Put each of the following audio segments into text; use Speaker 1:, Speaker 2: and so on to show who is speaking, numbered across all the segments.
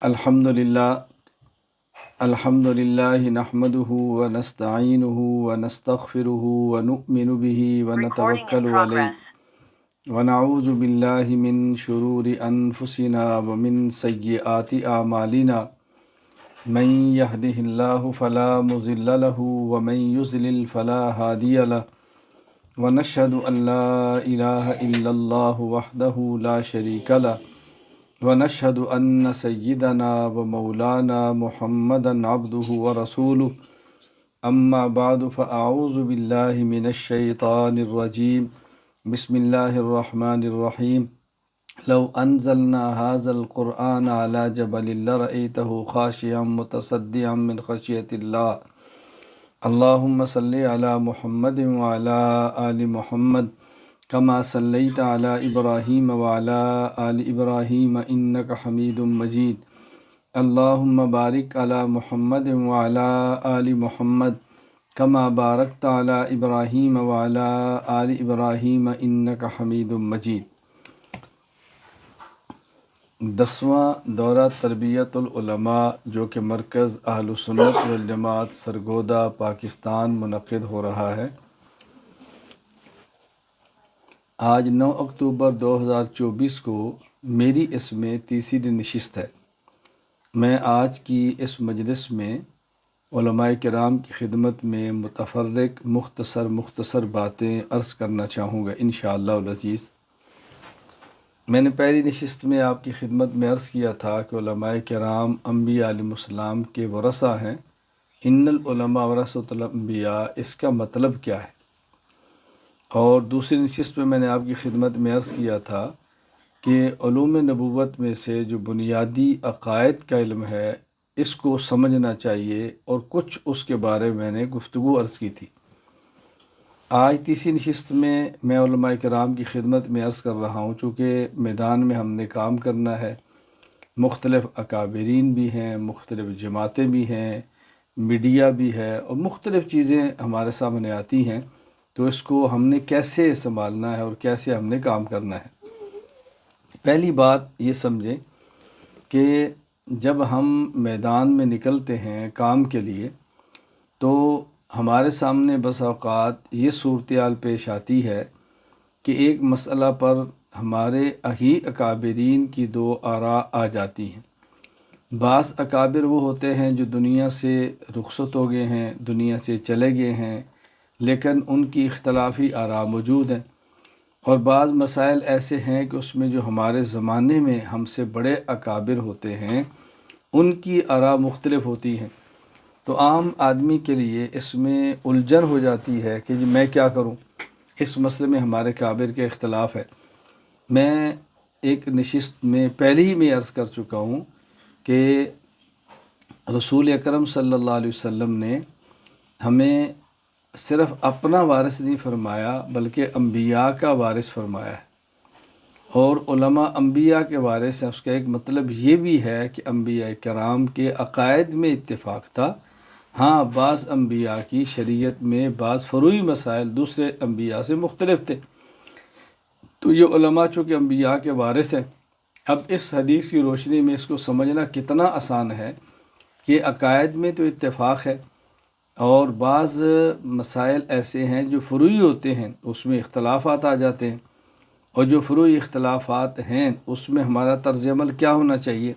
Speaker 1: الحمد للہ نحمده ونستعینه ونستغفره ونؤمن به ونتوکل علیہ ونعوذ باللہ من شرور انفسنا ومن سیئات اعمالنا من يهده الله فلا مضل له ومن يضلل فلا هادي له ونشهد ان لا اله الا الله وحده لا شريك له ونشهد أن سيدنا ومولانا محمدا عبده ورسوله أما بعد فأعوذ بالله من الشيطان الرجيم بسم الله الرحمن الرحيم لو أنزلنا هذا القرآن على جبل لرأيته خاشعا متصدعا من خشية الله اللهم صل على محمد وعلى آل محمد كما صليت على إبراهيم وعلى آل إبراهيم إنك حميد مجيد اللهم بارك على محمد وعلى آل محمد كما باركت على إبراهيم وعلى آل إبراهيم إنك حميد مجيد۔ 10واں دورہ تربیت العلماء جو کہ مرکز اہل سنت والجماعت سرگودہ پاکستان منعقد ہو رہا ہے، آج 9 اکتوبر 2024 کو میری اس میں تیسری نشست ہے۔ میں آج کی اس مجلس میں علماء کرام کی خدمت میں متفرق مختصر باتیں عرض کرنا چاہوں گا انشاءاللہ العزیز۔ میں نے پہلی نشست میں آپ کی خدمت میں عرض کیا تھا کہ علماء کرام انبیاء علیہ السلام کے ورثہ ہیں۔ ان العلماء ورثۃ الانبیاء، اس کا مطلب کیا ہے؟ اور دوسری نشست میں نے آپ کی خدمت میں عرض کیا تھا کہ علوم نبوت میں سے جو بنیادی عقائد کا علم ہے، اس کو سمجھنا چاہیے، اور کچھ اس کے بارے میں نے گفتگو عرض کی تھی۔ آج تیسری نشست میں علماء کرام کی خدمت میں عرض کر رہا ہوں، چونکہ میدان میں ہم نے کام کرنا ہے، مختلف اکابرین بھی ہیں، مختلف جماعتیں بھی ہیں، میڈیا بھی ہے، اور مختلف چیزیں ہمارے سامنے آتی ہیں، تو اس کو ہم نے کیسے سنبھالنا ہے اور کیسے ہم نے کام کرنا ہے۔ پہلی بات یہ سمجھیں کہ جب ہم میدان میں نکلتے ہیں کام کے لیے، تو ہمارے سامنے بس اوقات یہ صورتحال پیش آتی ہے کہ ایک مسئلہ پر ہمارے ہی اکابرین کی دو آراء آ جاتی ہیں۔ بعض اکابر وہ ہوتے ہیں جو دنیا سے رخصت ہو گئے ہیں، دنیا سے چلے گئے ہیں، لیکن ان کی اختلافی آراء موجود ہیں، اور بعض مسائل ایسے ہیں کہ اس میں جو ہمارے زمانے میں ہم سے بڑے اکابر ہوتے ہیں، ان کی آراء مختلف ہوتی ہیں۔ تو عام آدمی کے لیے اس میں الجھن ہو جاتی ہے کہ میں کیا کروں، اس مسئلے میں ہمارے اکابر کے اختلاف ہے۔ میں ایک نشست میں پہلے ہی میں عرض کر چکا ہوں کہ رسول اکرم صلی اللہ علیہ وسلم نے ہمیں صرف اپنا وارث نہیں فرمایا، بلکہ انبیاء کا وارث فرمایا ہے، اور علماء انبیاء کے وارث ہیں۔ اس کا ایک مطلب یہ بھی ہے کہ انبیاء کرام کے عقائد میں اتفاق تھا، ہاں بعض انبیاء کی شریعت میں بعض فروعی مسائل دوسرے انبیاء سے مختلف تھے، تو یہ علماء چونکہ انبیاء کے وارث ہیں۔ اب اس حدیث کی روشنی میں اس کو سمجھنا کتنا آسان ہے کہ عقائد میں تو اتفاق ہے، اور بعض مسائل ایسے ہیں جو فروعی ہوتے ہیں، اس میں اختلافات آ جاتے ہیں، اور جو فروعی اختلافات ہیں اس میں ہمارا طرز عمل کیا ہونا چاہیے۔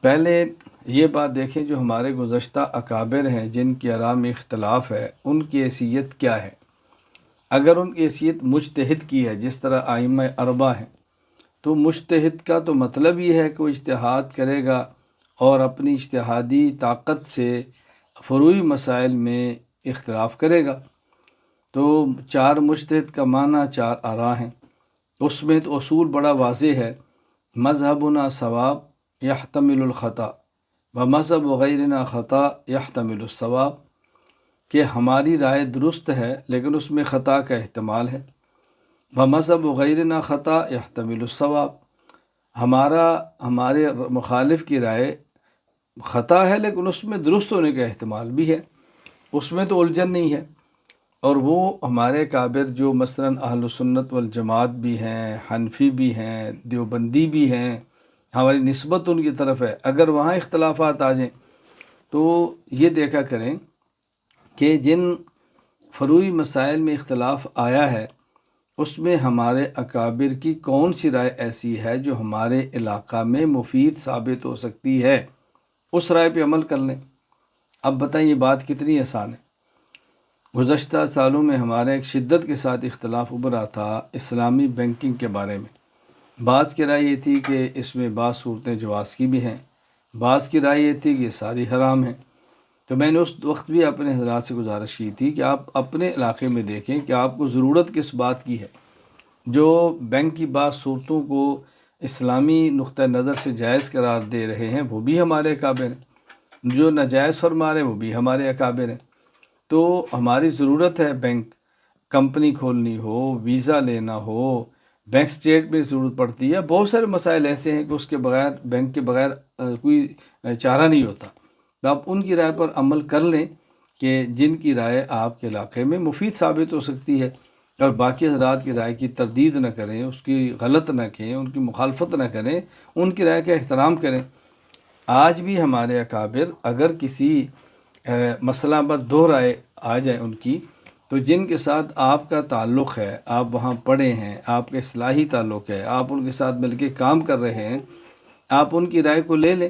Speaker 1: پہلے یہ بات دیکھیں، جو ہمارے گزشتہ اکابر ہیں جن کی آراء میں اختلاف ہے، ان کی حیثیت کیا ہے۔ اگر ان کی حیثیت مجتہد کی ہے، جس طرح ائمہ اربعہ ہیں، تو مجتہد کا تو مطلب یہ ہے کہ وہ اجتہاد کرے گا اور اپنی اجتہادی طاقت سے فروعی مسائل میں اختلاف کرے گا۔ تو 4 مجتہد کا معنی 4 آراء ہیں۔ اس میں تو اصول بڑا واضح ہے، مذہبنا صواب یحتمل الخطا و مذہب غیرنا خطا یحتمل الصواب، کہ ہماری رائے درست ہے لیکن اس میں خطا کا احتمال ہے۔ و مذہب غیرنا خطا یحتمل الصواب، ہمارے مخالف کی رائے خطا ہے لیکن اس میں درست ہونے کا احتمال بھی ہے، اس میں تو الجھن نہیں ہے۔ اور وہ ہمارے کابر جو مثلاً اہل سنت والجماعت بھی ہیں، حنفی بھی ہیں، دیوبندی بھی ہیں، ہماری نسبت ان کی طرف ہے، اگر وہاں اختلافات آ جائیں تو یہ دیکھا کریں کہ جن فروعی مسائل میں اختلاف آیا ہے اس میں ہمارے اکابر کی کون سی رائے ایسی ہے جو ہمارے علاقہ میں مفید ثابت ہو سکتی ہے، اس رائے پہ عمل کر لیں۔ اب بتائیں یہ بات کتنی آسان ہے۔ گزشتہ سالوں میں ہمارا ایک شدت کے ساتھ اختلاف ابھرا تھا اسلامی بینکنگ کے بارے میں۔ بعض کی رائے یہ تھی کہ اس میں بعض صورتیں جواز کی بھی ہیں، بعض کی رائے یہ تھی کہ یہ ساری حرام ہیں۔ تو میں نے اس وقت بھی اپنے حضرات سے گزارش کی تھی کہ آپ اپنے علاقے میں دیکھیں کہ آپ کو ضرورت کس بات کی ہے۔ جو بینک کی بعض صورتوں کو اسلامی نقطہ نظر سے جائز قرار دے رہے ہیں وہ بھی ہمارے اکابر ہیں، جو ناجائز فرما رہے ہیں وہ بھی ہمارے اکابر ہیں۔ تو ہماری ضرورت ہے بینک، کمپنی کھولنی ہو، ویزا لینا ہو، بینک سٹیٹ میں ضرورت پڑتی ہے، بہت سارے مسائل ایسے ہیں کہ اس کے بغیر، بینک کے بغیر کوئی چارہ نہیں ہوتا۔ تو آپ ان کی رائے پر عمل کر لیں کہ جن کی رائے آپ کے علاقے میں مفید ثابت ہو سکتی ہے، اور باقی حضرات کی رائے کی تردید نہ کریں، اس کی غلط نہ کہیں، ان کی مخالفت نہ کریں، ان کی رائے کا احترام کریں۔ آج بھی ہمارے اکابر اگر کسی مسئلہ پر دو رائے آ جائیں ان کی، تو جن کے ساتھ آپ کا تعلق ہے، آپ وہاں پڑھے ہیں، آپ کا اصلاحی تعلق ہے، آپ ان کے ساتھ مل کے کام کر رہے ہیں، آپ ان کی رائے کو لے لیں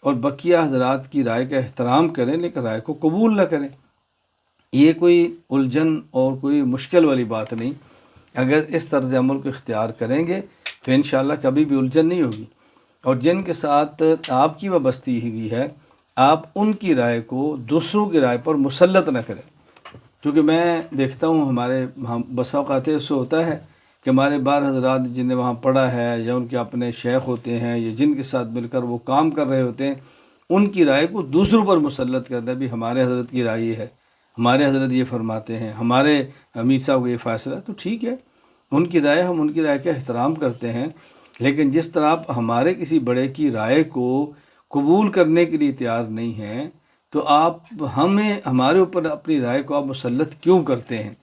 Speaker 1: اور بقیہ حضرات کی رائے کا احترام کریں، لیکن رائے کو قبول نہ کریں۔ یہ کوئی الجھن اور کوئی مشکل والی بات نہیں۔ اگر اس طرز عمل کو اختیار کریں گے تو انشاءاللہ کبھی بھی الجھن نہیں ہوگی۔ اور جن کے ساتھ آپ کی وابستگی ہوئی ہے، آپ ان کی رائے کو دوسروں کی رائے پر مسلط نہ کریں، کیونکہ میں دیکھتا ہوں ہمارے بسا اوقات ایسے ہوتا ہے کہ ہمارے بعض حضرات جن نے وہاں پڑھا ہے یا ان کے اپنے شیخ ہوتے ہیں یا جن کے ساتھ مل کر وہ کام کر رہے ہوتے ہیں، ان کی رائے کو دوسروں پر مسلط کرتا ہے۔ بھی ہمارے حضرت کی رائے یہ ہے، ہمارے حضرت یہ فرماتے ہیں، ہمارے امیر صاحب کو یہ فیصلہ ہے، تو ٹھیک ہے، ان کی رائے، ہم ان کی رائے کا احترام کرتے ہیں، لیکن جس طرح آپ ہمارے کسی بڑے کی رائے کو قبول کرنے کے لیے تیار نہیں ہیں، تو آپ ہمارے اوپر اپنی رائے کو آپ مسلط کیوں کرتے ہیں؟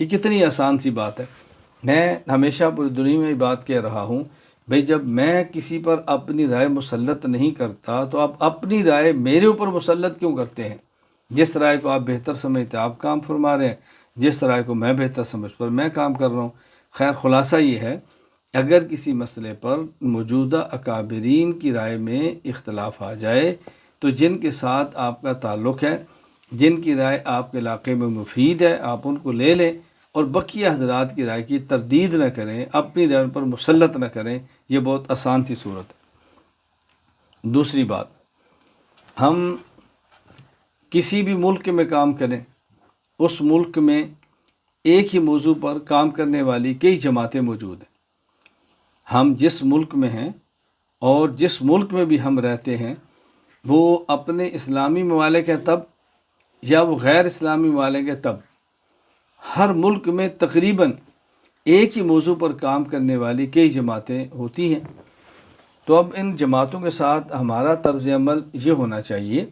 Speaker 1: یہ کتنی آسان سی بات ہے۔ میں ہمیشہ پوری دنیا میں یہ بات کہہ رہا ہوں، بھئی جب میں کسی پر اپنی رائے مسلط نہیں کرتا تو آپ اپنی رائے میرے اوپر مسلط کیوں کرتے ہیں؟ جس رائے کو آپ بہتر سمجھتے آپ کام فرما رہے ہیں، جس رائے کو میں بہتر سمجھ پر میں کام کر رہا ہوں۔ خیر، خلاصہ یہ ہے، اگر کسی مسئلے پر موجودہ اکابرین کی رائے میں اختلاف آ جائے تو جن کے ساتھ آپ کا تعلق ہے، جن کی رائے آپ کے علاقے میں مفید ہے، آپ ان کو لے لیں اور بقیہ حضرات کی رائے کی تردید نہ کریں، اپنی رائے پر مسلط نہ کریں۔ یہ بہت آسان سی صورت ہے۔ دوسری بات، ہم کسی بھی ملک میں کام کریں، اس ملک میں ایک ہی موضوع پر کام کرنے والی کئی جماعتیں موجود ہیں۔ ہم جس ملک میں ہیں اور جس ملک میں بھی ہم رہتے ہیں، وہ اپنے اسلامی ممالک ہیں تب یا وہ غیر اسلامی ممالک ہیں تب، ہر ملک میں تقریباً ایک ہی موضوع پر کام کرنے والی کئی جماعتیں ہوتی ہیں۔ تو اب ان جماعتوں کے ساتھ ہمارا طرز عمل یہ ہونا چاہیے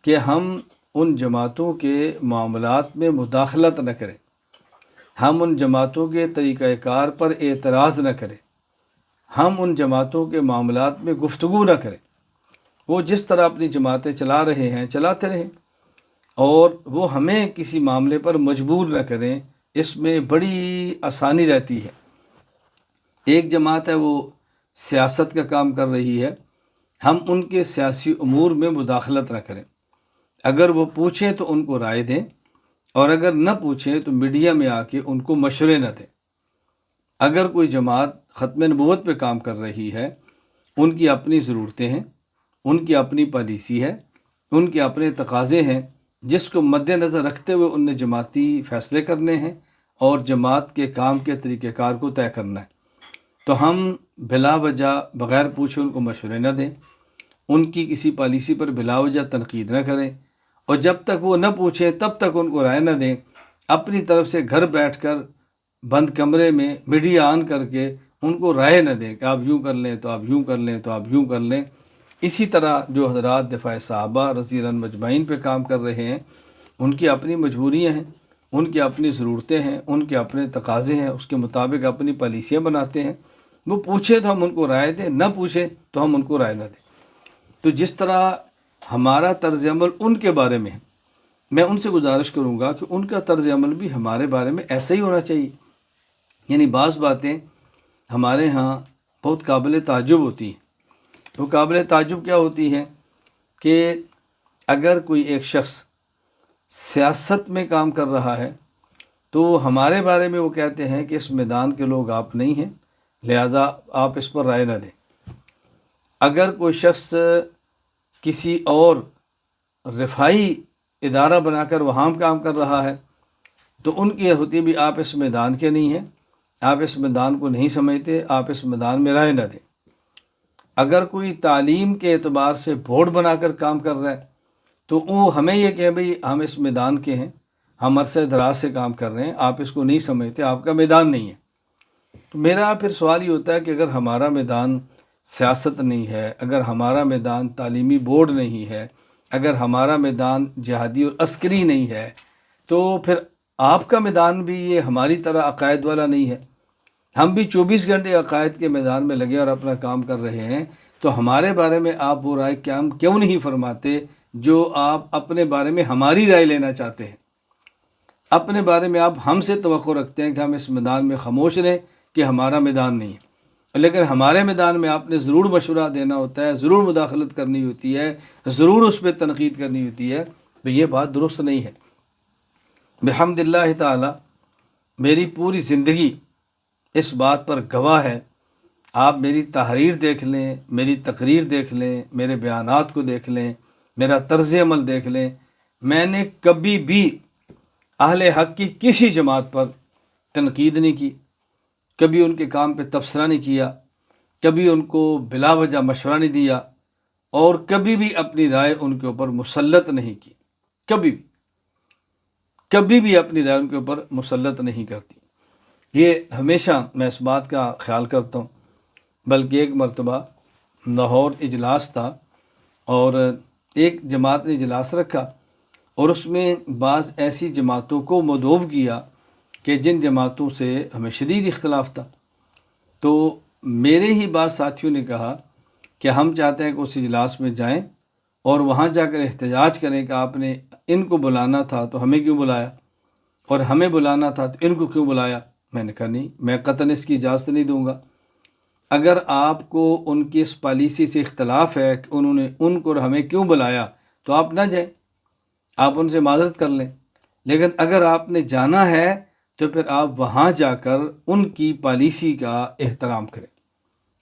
Speaker 1: کہ ہم ان جماعتوں کے معاملات میں مداخلت نہ کریں، ہم ان جماعتوں کے طریقہ کار پر اعتراض نہ کریں، ہم ان جماعتوں کے معاملات میں گفتگو نہ کریں۔ وہ جس طرح اپنی جماعتیں چلا رہے ہیں چلاتے رہیں، اور وہ ہمیں کسی معاملے پر مجبور نہ کریں، اس میں بڑی آسانی رہتی ہے۔ ایک جماعت ہے وہ سیاست کا کام کر رہی ہے، ہم ان کے سیاسی امور میں مداخلت نہ کریں، اگر وہ پوچھیں تو ان کو رائے دیں، اور اگر نہ پوچھیں تو میڈیا میں آ کے ان کو مشورے نہ دیں۔ اگر کوئی جماعت ختم نبوت پہ کام کر رہی ہے، ان کی اپنی ضرورتیں ہیں، ان کی اپنی پالیسی ہے، ان کے اپنے تقاضے ہیں، جس کو مد نظر رکھتے ہوئے ان نے جماعتی فیصلے کرنے ہیں اور جماعت کے کام کے طریقہ کار کو طے کرنا ہے۔ تو ہم بلا وجہ بغیر پوچھے ان کو مشورے نہ دیں، ان کی کسی پالیسی پر بلا وجہ تنقید نہ کریں، اور جب تک وہ نہ پوچھیں تب تک ان کو رائے نہ دیں۔ اپنی طرف سے گھر بیٹھ کر بند کمرے میں میڈیا آن کر کے ان کو رائے نہ دیں کہ آپ یوں کر لیں تو آپ یوں کر لیں تو آپ یوں کر لیں۔ اسی طرح جو حضرات دفاع صحابہ رضی اللہ عنہم مجمعین پہ کام کر رہے ہیں، ان کی اپنی مجبوریاں ہیں، ان کی اپنی ضرورتیں ہیں، ان کے اپنے تقاضے ہیں، اس کے مطابق اپنی پالیسیاں بناتے ہیں۔ وہ پوچھے تو ہم ان کو رائے دیں، نہ پوچھیں تو ہم ان کو رائے نہ دیں۔ تو جس طرح ہمارا طرز عمل ان کے بارے میں ہے، میں ان سے گزارش کروں گا کہ ان کا طرز عمل بھی ہمارے بارے میں ایسا ہی ہونا چاہیے۔ یعنی بعض باتیں ہمارے ہاں بہت قابل تعجب ہوتی ہیں۔ وہ قابل تعجب کیا ہوتی ہیں کہ اگر کوئی ایک شخص سیاست میں کام کر رہا ہے تو ہمارے بارے میں وہ کہتے ہیں کہ اس میدان کے لوگ آپ نہیں ہیں، لہٰذا آپ اس پر رائے نہ دیں۔ اگر کوئی شخص کسی اور رفاہی ادارہ بنا کر وہاں کام کر رہا ہے تو ان کی یہ ہوتی ہے بھی آپ اس میدان کے نہیں ہیں، آپ اس میدان کو نہیں سمجھتے، آپ اس میدان میں رائے نہ دیں۔ اگر کوئی تعلیم کے اعتبار سے بورڈ بنا کر کام کر رہا ہے تو وہ ہمیں یہ کہ بھئی ہم اس میدان کے ہیں، ہم عرصہ دراز سے کام کر رہے ہیں، آپ اس کو نہیں سمجھتے، آپ کا میدان نہیں ہے۔ تو میرا پھر سوال یہ ہوتا ہے کہ اگر ہمارا میدان سیاست نہیں ہے، اگر ہمارا میدان تعلیمی بورڈ نہیں ہے، اگر ہمارا میدان جہادی اور عسکری نہیں ہے، تو پھر آپ کا میدان بھی یہ ہماری طرح عقائد والا نہیں ہے۔ ہم بھی 24 گھنٹے عقائد کے میدان میں لگے اور اپنا کام کر رہے ہیں، تو ہمارے بارے میں آپ وہ رائے کیوں نہیں فرماتے جو آپ اپنے بارے میں ہماری رائے لینا چاہتے ہیں؟ اپنے بارے میں آپ ہم سے توقع رکھتے ہیں کہ ہم اس میدان میں خاموش رہیں کہ ہمارا میدان نہیں ہے، لیکن ہمارے میدان میں آپ نے ضرور مشورہ دینا ہوتا ہے، ضرور مداخلت کرنی ہوتی ہے، ضرور اس پہ تنقید کرنی ہوتی ہے۔ تو یہ بات درست نہیں ہے۔ بحمد اللہ تعالی میری پوری زندگی اس بات پر گواہ ہے۔ آپ میری تحریر دیکھ لیں، میری تقریر دیکھ لیں، میرے بیانات کو دیکھ لیں، میرا طرز عمل دیکھ لیں، میں نے کبھی بھی اہل حق کی کسی جماعت پر تنقید نہیں کی، کبھی ان کے کام پہ تبصرہ نہیں کیا، کبھی ان کو بلا وجہ مشورہ نہیں دیا، اور کبھی بھی اپنی رائے ان کے اوپر مسلط نہیں کی، کبھی بھی اپنی رائے ان کے اوپر مسلط نہیں کرتی۔ یہ ہمیشہ میں اس بات کا خیال کرتا ہوں۔ بلکہ ایک مرتبہ لاہور اجلاس تھا اور ایک جماعت نے اجلاس رکھا اور اس میں بعض ایسی جماعتوں کو مدعو کیا کہ جن جماعتوں سے ہمیں شدید اختلاف تھا۔ تو میرے ہی بعض ساتھیوں نے کہا کہ ہم چاہتے ہیں کہ اس اجلاس میں جائیں اور وہاں جا کر احتجاج کریں کہ آپ نے ان کو بلانا تھا تو ہمیں کیوں بلایا، اور ہمیں بلانا تھا تو ان کو کیوں بلایا۔ میں نے کہا نہیں، میں قطعاً اس کی اجازت نہیں دوں گا۔ اگر آپ کو ان کی اس پالیسی سے اختلاف ہے کہ انہوں نے ان کو اور ہمیں کیوں بلایا تو آپ نہ جائیں، آپ ان سے معذرت کر لیں۔ لیکن اگر آپ نے جانا ہے تو پھر آپ وہاں جا کر ان کی پالیسی کا احترام کریں،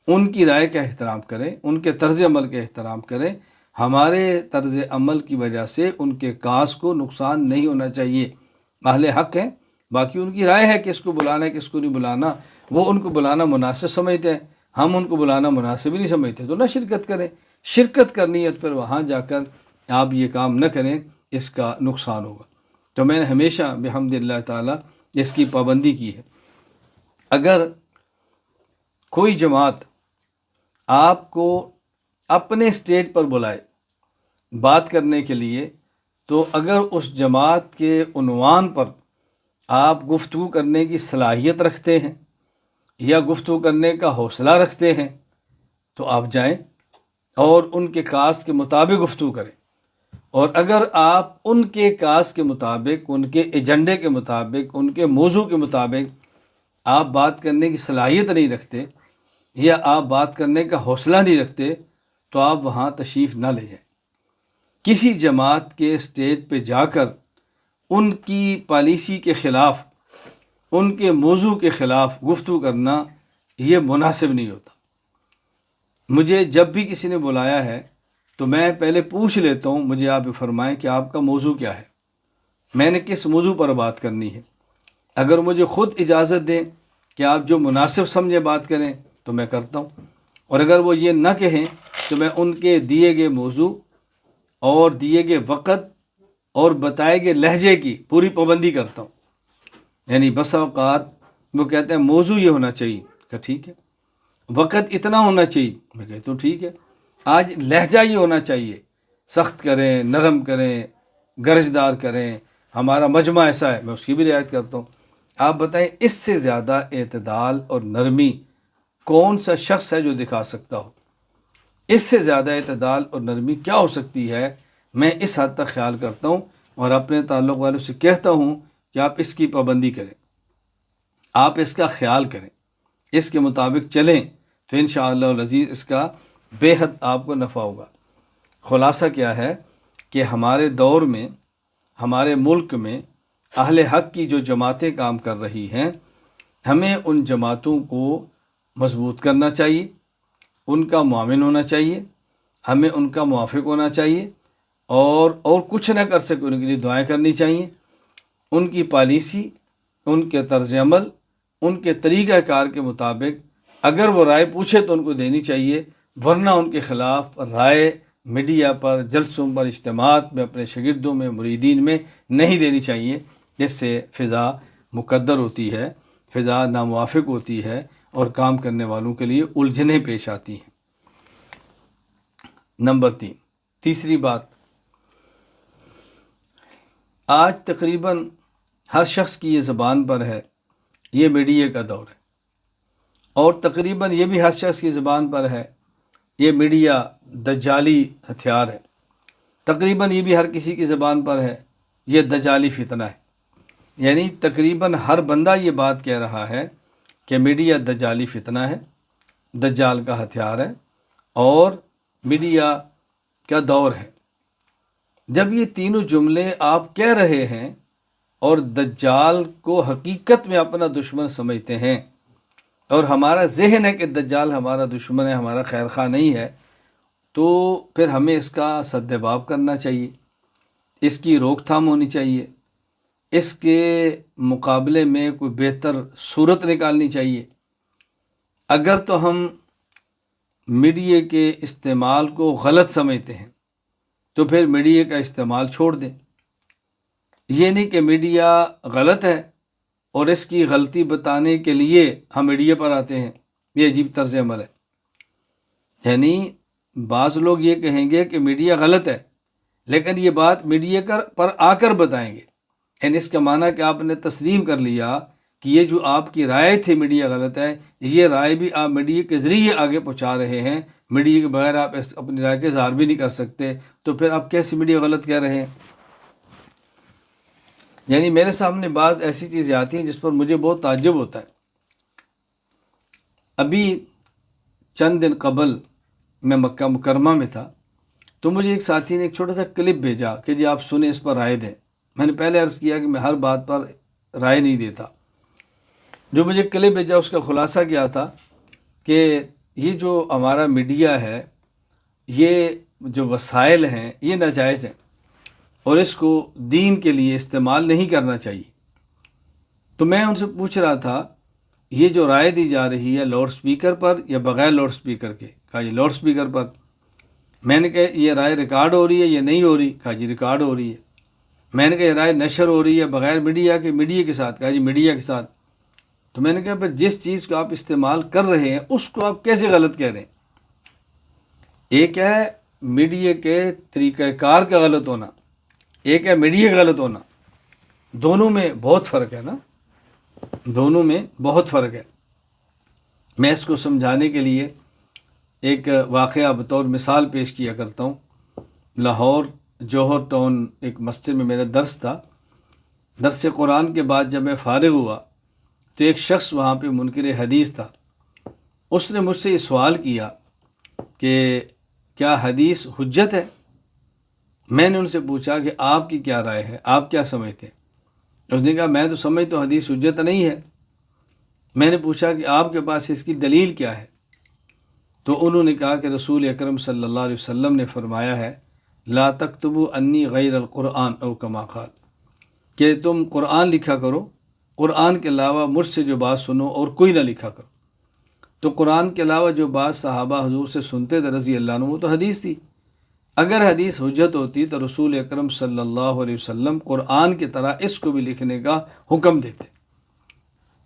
Speaker 1: ان کی رائے کا احترام کریں، ان کے طرز عمل کا احترام کریں۔ ہمارے طرز عمل کی وجہ سے ان کے کاز کو نقصان نہیں ہونا چاہیے۔ اہل حق ہیں، باقی ان کی رائے ہے کہ اس کو بلانا ہے کس کو نہیں بلانا، وہ ان کو بلانا مناسب سمجھتے ہیں، ہم ان کو بلانا مناسب ہی نہیں سمجھتے تو نہ شرکت کریں۔ شرکت کرنی ہے تو پھر وہاں جا کر آپ یہ کام نہ کریں، اس کا نقصان ہوگا۔ تو میں نے ہمیشہ بحمد اللہ تعالی اس کی پابندی کی ہے۔ اگر کوئی جماعت آپ کو اپنے سٹیج پر بلائے بات کرنے کے لیے، تو اگر اس جماعت کے عنوان پر آپ گفتگو کرنے کی صلاحیت رکھتے ہیں یا گفتگو کرنے کا حوصلہ رکھتے ہیں تو آپ جائیں اور ان کے کاز کے مطابق گفتگو کریں۔ اور اگر آپ ان کے کاز کے مطابق، ان کے ایجنڈے کے مطابق، ان کے موضوع کے مطابق آپ بات کرنے کی صلاحیت نہیں رکھتے یا آپ بات کرنے کا حوصلہ نہیں رکھتے تو آپ وہاں تشریف نہ لے جائیں۔ کسی جماعت کے سٹیج پہ جا کر ان کی پالیسی کے خلاف، ان کے موضوع کے خلاف گفتگو کرنا یہ مناسب نہیں ہوتا۔ مجھے جب بھی کسی نے بلایا ہے تو میں پہلے پوچھ لیتا ہوں، مجھے آپ فرمائیں کہ آپ کا موضوع کیا ہے، میں نے کس موضوع پر بات کرنی ہے۔ اگر مجھے خود اجازت دیں کہ آپ جو مناسب سمجھے بات کریں تو میں کرتا ہوں، اور اگر وہ یہ نہ کہیں تو میں ان کے دیے گئے موضوع اور دیے گئے وقت اور بتائے گئے لہجے کی پوری پابندی کرتا ہوں۔ یعنی بس اوقات وہ کہتے ہیں موضوع یہ ہونا چاہیے، کہ ٹھیک ہے، وقت اتنا ہونا چاہیے، میں کہتا ہوں ٹھیک ہے، آج لہجہ یہ ہونا چاہیے، سخت کریں، نرم کریں، گرجدار کریں، ہمارا مجمع ایسا ہے، میں اس کی بھی رعایت کرتا ہوں۔ آپ بتائیں اس سے زیادہ اعتدال اور نرمی کون سا شخص ہے جو دکھا سکتا ہو؟ اس سے زیادہ اعتدال اور نرمی کیا ہو سکتی ہے؟ میں اس حد تک خیال کرتا ہوں اور اپنے تعلق والوں سے کہتا ہوں کہ آپ اس کی پابندی کریں، آپ اس کا خیال کریں، اس کے مطابق چلیں تو انشاءاللہ العزیز اس کا بے حد آپ کو نفع ہوگا۔ خلاصہ کیا ہے کہ ہمارے دور میں، ہمارے ملک میں اہل حق کی جو جماعتیں کام کر رہی ہیں، ہمیں ان جماعتوں کو مضبوط کرنا چاہیے، ان کا معاون ہونا چاہیے، ہمیں ان کا موافق ہونا چاہیے، اور کچھ نہ کر سکے ان کے لیے دعائیں کرنی چاہیے۔ ان کی پالیسی، ان کے طرز عمل، ان کے طریقہ کار کے مطابق اگر وہ رائے پوچھے تو ان کو دینی چاہیے، ورنہ ان کے خلاف رائے میڈیا پر، جلسوں پر، اجتماعات میں، اپنے شاگردوں میں، مریدین میں نہیں دینی چاہیے، جس سے فضا مقدر ہوتی ہے، فضا ناموافق ہوتی ہے اور کام کرنے والوں کے لیے الجھنیں پیش آتی ہیں۔ نمبر 3، تیسری بات، آج تقریباً ہر شخص کی یہ زبان پر ہے، یہ میڈیا کا دور ہے، اور تقریباً یہ بھی ہر شخص کی زبان پر ہے، یہ میڈیا دجالی ہتھیار ہے۔ تقریباً یہ بھی ہر کسی کی زبان پر ہے، یہ دجالی فتنہ ہے۔ یعنی تقریباً ہر بندہ یہ بات کہہ رہا ہے کہ میڈیا دجالی فتنہ ہے، دجال کا ہتھیار ہے اور میڈیا کا دور ہے۔ جب یہ تینوں جملے آپ کہہ رہے ہیں اور دجال کو حقیقت میں اپنا دشمن سمجھتے ہیں، اور ہمارا ذہن ہے کہ دجال ہمارا دشمن ہے، ہمارا خیر خواہ نہیں ہے، تو پھر ہمیں اس کا سدباب کرنا چاہیے، اس کی روک تھام ہونی چاہیے، اس کے مقابلے میں کوئی بہتر صورت نکالنی چاہیے۔ اگر تو ہم میڈیا کے استعمال کو غلط سمجھتے ہیں تو پھر میڈیا کا استعمال چھوڑ دیں۔ یہ نہیں کہ میڈیا غلط ہے اور اس کی غلطی بتانے کے لیے ہم میڈیا پر آتے ہیں، یہ عجیب طرز عمل ہے۔ یعنی بعض لوگ یہ کہیں گے کہ میڈیا غلط ہے، لیکن یہ بات میڈیا پر آ کر بتائیں گے، یعنی اس کا معنی کہ آپ نے تسلیم کر لیا کہ یہ جو آپ کی رائے تھی میڈیا غلط ہے، یہ رائے بھی آپ میڈیا کے ذریعے آگے پہنچا رہے ہیں، میڈیا کے بغیر آپ اپنی رائے کا اظہار بھی نہیں کر سکتے، تو پھر آپ کیسے میڈیا غلط کہہ رہے ہیں؟ یعنی میرے سامنے بعض ایسی چیزیں آتی ہیں جس پر مجھے بہت تعجب ہوتا ہے۔ ابھی چند دن قبل میں مکہ مکرمہ میں تھا، تو مجھے ایک ساتھی نے ایک چھوٹا سا کلپ بھیجا کہ جی آپ سنیں، اس پر رائے دیں۔ میں نے پہلے عرض کیا کہ میں ہر بات پر رائے نہیں دیتا۔ جو مجھے کلپ بھیجا اس کا خلاصہ کیا تھا کہ یہ جو ہمارا میڈیا ہے، یہ جو وسائل ہیں یہ ناجائز ہیں اور اس کو دین کے لیے استعمال نہیں کرنا چاہیے۔ تو میں ان سے پوچھ رہا تھا یہ جو رائے دی جا رہی ہے لاؤڈ سپیکر پر یا بغیر لاؤڈ سپیکر کے؟ کہا یہ لاؤڈ سپیکر پر۔ میں نے کہا یہ رائے ریکارڈ ہو رہی ہے یا نہیں ہو رہی؟ کہا جی ریکارڈ ہو رہی ہے۔ میں نے کہا یہ رائے نشر ہو رہی ہے بغیر میڈیا کے؟ میڈیا کے ساتھ؟ کہا جی میڈیا کے ساتھ۔ تو میں نے کہا پھر جس چیز کو آپ استعمال کر رہے ہیں اس کو آپ کیسے غلط کہہ رہے ہیں؟ ایک ہے میڈیا کے طریقہ کار کا غلط ہونا، ایک ہے میڈیا کا غلط ہونا، دونوں میں بہت فرق ہے نا، دونوں میں بہت فرق ہے۔ میں اس کو سمجھانے کے لیے ایک واقعہ بطور مثال پیش کیا کرتا ہوں۔ لاہور جوہر ٹاؤن ایک مسجد میں میرا درس تھا۔ درس قرآن کے بعد جب میں فارغ ہوا تو ایک شخص وہاں پہ منکر حدیث تھا۔ اس نے مجھ سے یہ سوال کیا کہ کیا حدیث حجت ہے؟ میں نے ان سے پوچھا کہ آپ کی کیا رائے ہے، آپ کیا سمجھتے ہیں؟ اس نے کہا میں تو سمجھتا ہوں حدیث حجت نہیں ہے۔ میں نے پوچھا کہ آپ کے پاس اس کی دلیل کیا ہے؟ تو انہوں نے کہا کہ رسول اکرم صلی اللہ علیہ وسلم نے فرمایا ہے لا تکتبوا انی غیر القرآن او کما قال، کہ تم قرآن لکھا کرو، قرآن کے علاوہ مجھ سے جو بات سنو اور کوئی نہ لکھا کرو۔ تو قرآن کے علاوہ جو بات صحابہ حضور سے سنتے تھے رضی اللہ عنہ وہ تو حدیث تھی۔ اگر حدیث حجت ہوتی تو رسول اکرم صلی اللہ علیہ وسلم قرآن کی طرح اس کو بھی لکھنے کا حکم دیتے۔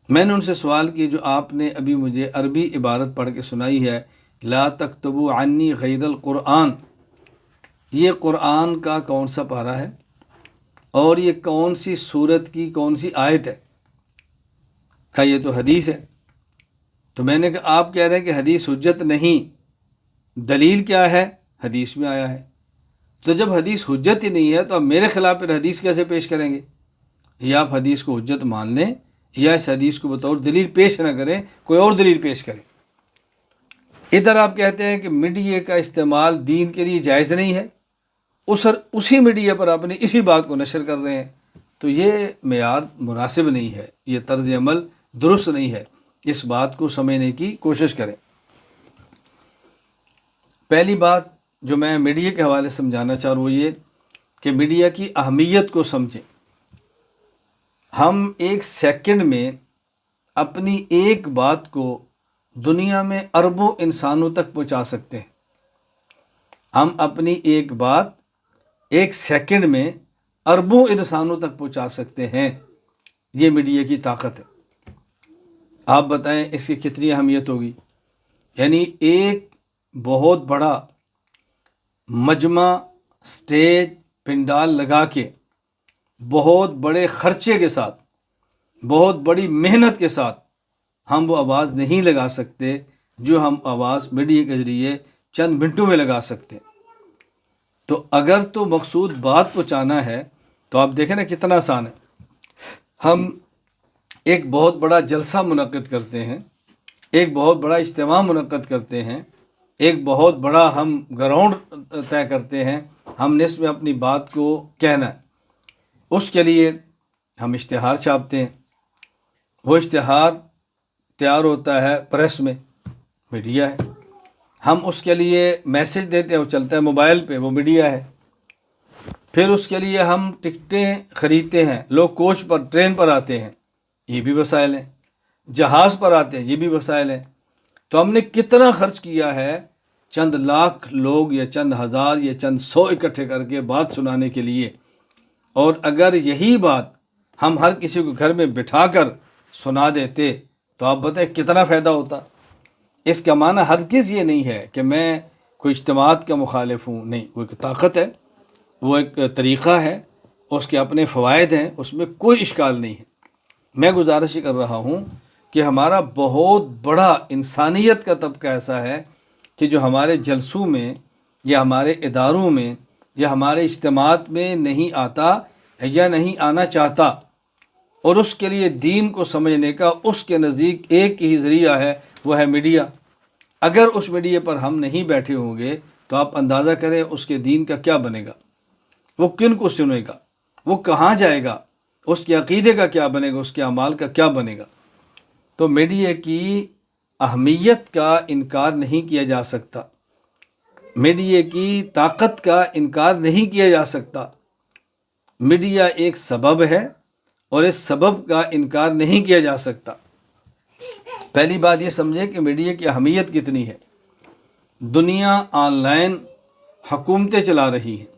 Speaker 1: میں نے ان سے سوال کیا جو آپ نے ابھی مجھے عربی عبارت پڑھ کے سنائی ہے لا تکتبوا عنی غیر القرآن، یہ قرآن کا کون سا پارہ ہے اور یہ کون سی سورت کی کون سی آیت ہے؟ کہا یہ تو حدیث ہے۔ تو میں نے کہا آپ کہہ رہے ہیں کہ حدیث حجت نہیں، دلیل کیا ہے؟ حدیث میں آیا ہے۔ تو جب حدیث حجت ہی نہیں ہے تو آپ میرے خلاف پھر حدیث کیسے پیش کریں گے؟ یا آپ حدیث کو حجت مان لیں یا اس حدیث کو بطور دلیل پیش نہ کریں، کوئی اور دلیل پیش کریں۔ ادھر آپ کہتے ہیں کہ میڈیا کا استعمال دین کے لیے جائز نہیں ہے، اسی میڈیا پر اپنی اسی بات کو نشر کر رہے ہیں، تو یہ معیار مناسب نہیں ہے، یہ طرز عمل درست نہیں ہے۔ اس بات کو سمجھنے کی کوشش کریں۔ پہلی بات جو میں میڈیا کے حوالے سے سمجھانا چاہ رہا ہوں وہ یہ کہ میڈیا کی اہمیت کو سمجھیں۔ ہم ایک سیکنڈ میں اپنی ایک بات کو دنیا میں اربوں انسانوں تک پہنچا سکتے ہیں۔ ہم اپنی ایک بات ایک سیکنڈ میں اربوں انسانوں تک پہنچا سکتے ہیں، یہ میڈیا کی طاقت ہے۔ آپ بتائیں اس کی کتنی اہمیت ہوگی؟ یعنی ایک بہت بڑا مجمع، سٹیج، پنڈال لگا کے بہت بڑے خرچے کے ساتھ، بہت بڑی محنت کے ساتھ ہم وہ آواز نہیں لگا سکتے جو ہم آواز میڈیا کے ذریعے چند منٹوں میں لگا سکتے ہیں۔ تو اگر تو مقصود بات پہنچانا ہے تو آپ دیکھیں نا کتنا آسان ہے۔ ہم ایک بہت بڑا جلسہ منعقد کرتے ہیں، ایک بہت بڑا اجتماع منعقد کرتے ہیں، ایک بہت بڑا ہم گراؤنڈ طے کرتے ہیں، ہم نے اس میں اپنی بات کو کہنا ہے۔ اس کے لیے ہم اشتہار چھاپتے ہیں، وہ اشتہار تیار ہوتا ہے پریس میں، میڈیا ہے۔ ہم اس کے لیے میسج دیتے ہیں، وہ چلتا ہے موبائل پہ، وہ میڈیا ہے۔ پھر اس کے لیے ہم ٹکٹیں خریدتے ہیں، لوگ کوچ پر، ٹرین پر آتے ہیں، یہ بھی وسائل ہیں۔ جہاز پر آتے ہیں، یہ بھی وسائل ہیں۔ تو ہم نے کتنا خرچ کیا ہے چند لاکھ لوگ یا چند ہزار یا چند سو اکٹھے کر کے بات سنانے کے لیے، اور اگر یہی بات ہم ہر کسی کو گھر میں بٹھا کر سنا دیتے تو آپ بتائیں کتنا فائدہ ہوتا۔ اس کا معنی ہرگز یہ نہیں ہے کہ میں کوئی اجتماعات کا مخالف ہوں، نہیں، وہ ایک طاقت ہے، وہ ایک طریقہ ہے، اس کے اپنے فوائد ہیں، اس میں کوئی اشکال نہیں ہے۔ میں گزارش کر رہا ہوں کہ ہمارا بہت بڑا انسانیت کا طبقہ ایسا ہے کہ جو ہمارے جلسوں میں یا ہمارے اداروں میں یا ہمارے اجتماعات میں نہیں آتا یا نہیں آنا چاہتا، اور اس کے لیے دین کو سمجھنے کا اس کے نزدیک ایک ہی ذریعہ ہے، وہ ہے میڈیا۔ اگر اس میڈیا پر ہم نہیں بیٹھے ہوں گے تو آپ اندازہ کریں اس کے دین کا کیا بنے گا، وہ کن کو سنے گا، وہ کہاں جائے گا، اس کے عقیدے کا کیا بنے گا، اس کے اعمال کا کیا بنے گا۔ تو میڈیا کی اہمیت کا انکار نہیں کیا جا سکتا، میڈیا کی طاقت کا انکار نہیں کیا جا سکتا۔ میڈیا ایک سبب ہے اور اس سبب کا انکار نہیں کیا جا سکتا۔ پہلی بات یہ سمجھیں کہ میڈیا کی اہمیت کتنی ہے۔ دنیا آن لائن حکومتیں چلا رہی ہیں،